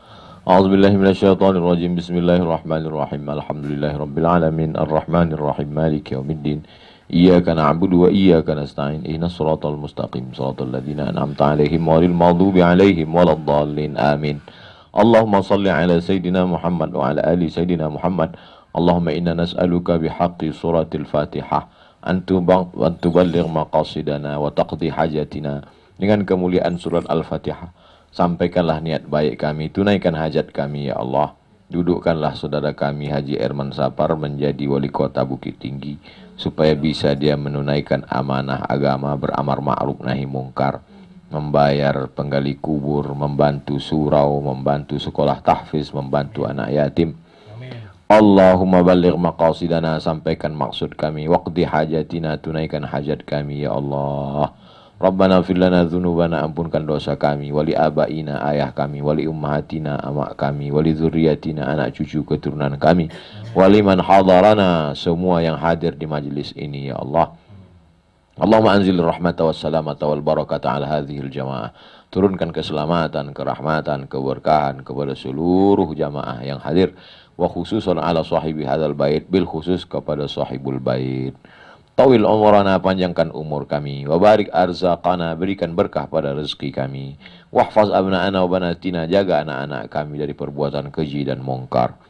A'udzubillahi minasyaitonirrajim. Bismillahirrahmanirrahim. Alhamdulillahirabbil alamin. Arrahmanirrahim. Maliki yaumiddin. Iyyaka na'budu wa iyyaka nasta'in. Ihdinas siratal mustaqim. Shiratal ladzina an'amta 'alaihim ghairil maghdubi 'alaihim waladdallin. Amin. Allahumma shalli ala sayyidina Muhammad wa ala ali sayyidina Muhammad. Allahumma inna nas'aluka bihaqqi suratil Fatihah an tuballigh maqasidana wa taqdi hajatina. Dengan kemuliaan surat Al-Fatihah, sampaikanlah niat baik kami, tunaikan hajat kami ya Allah. Dudukkanlah saudara kami Haji Erman Sapar menjadi wali kota Bukit Tinggi, supaya bisa dia menunaikan amanah agama, beramar ma'ruf nahi mungkar, membayar penggali kubur, membantu surau, membantu sekolah tahfiz, membantu anak yatim. Allahumma balligh maqasidana, sampaikan maksud kami, waqdi hajatina, tunaikan hajat kami ya Allah. Rabbana fir lana dzunubana, ampunkan dosa kami, wali abaina, ayah kami, wali ummahatina, amak kami, wali dzurriyyatina, anak cucu keturunan kami, wali man hadarana, semua yang hadir di majelis ini ya Allah. Allahumma anzil rahmata wassalamata wal barakata ala hadhil jamaah. Turunkan keselamatan, kerahmatan, keberkahan kepada seluruh jamaah yang hadir, wa khususan ala sahibi hadzal bait, bil khusus kepada sahibul bait. Tawil umurana, panjangkan umur kami, wa barik arzaqana, berikan berkah pada rezeki kami, wahfaz abna'ana wa banatina, jaga anak-anak kami dari perbuatan keji dan mungkar.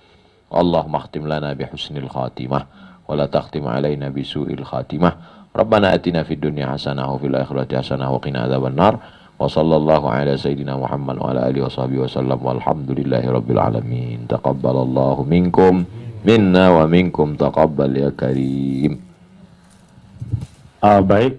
Allah makhtim lana bi husnil khatimah wa la takhtim alaina bi su'il khatimah. Rabbana atina fid dunya hasanah wa fil akhirati hasanah wa qina adzabannar. Wa sallallahu ala sayyidina Muhammad wa ala alihi washabihi wasallam walhamdulillahi rabbil alamin. Taqabbalallahu minkum minna wa minkum taqabbal ya karim. Baik,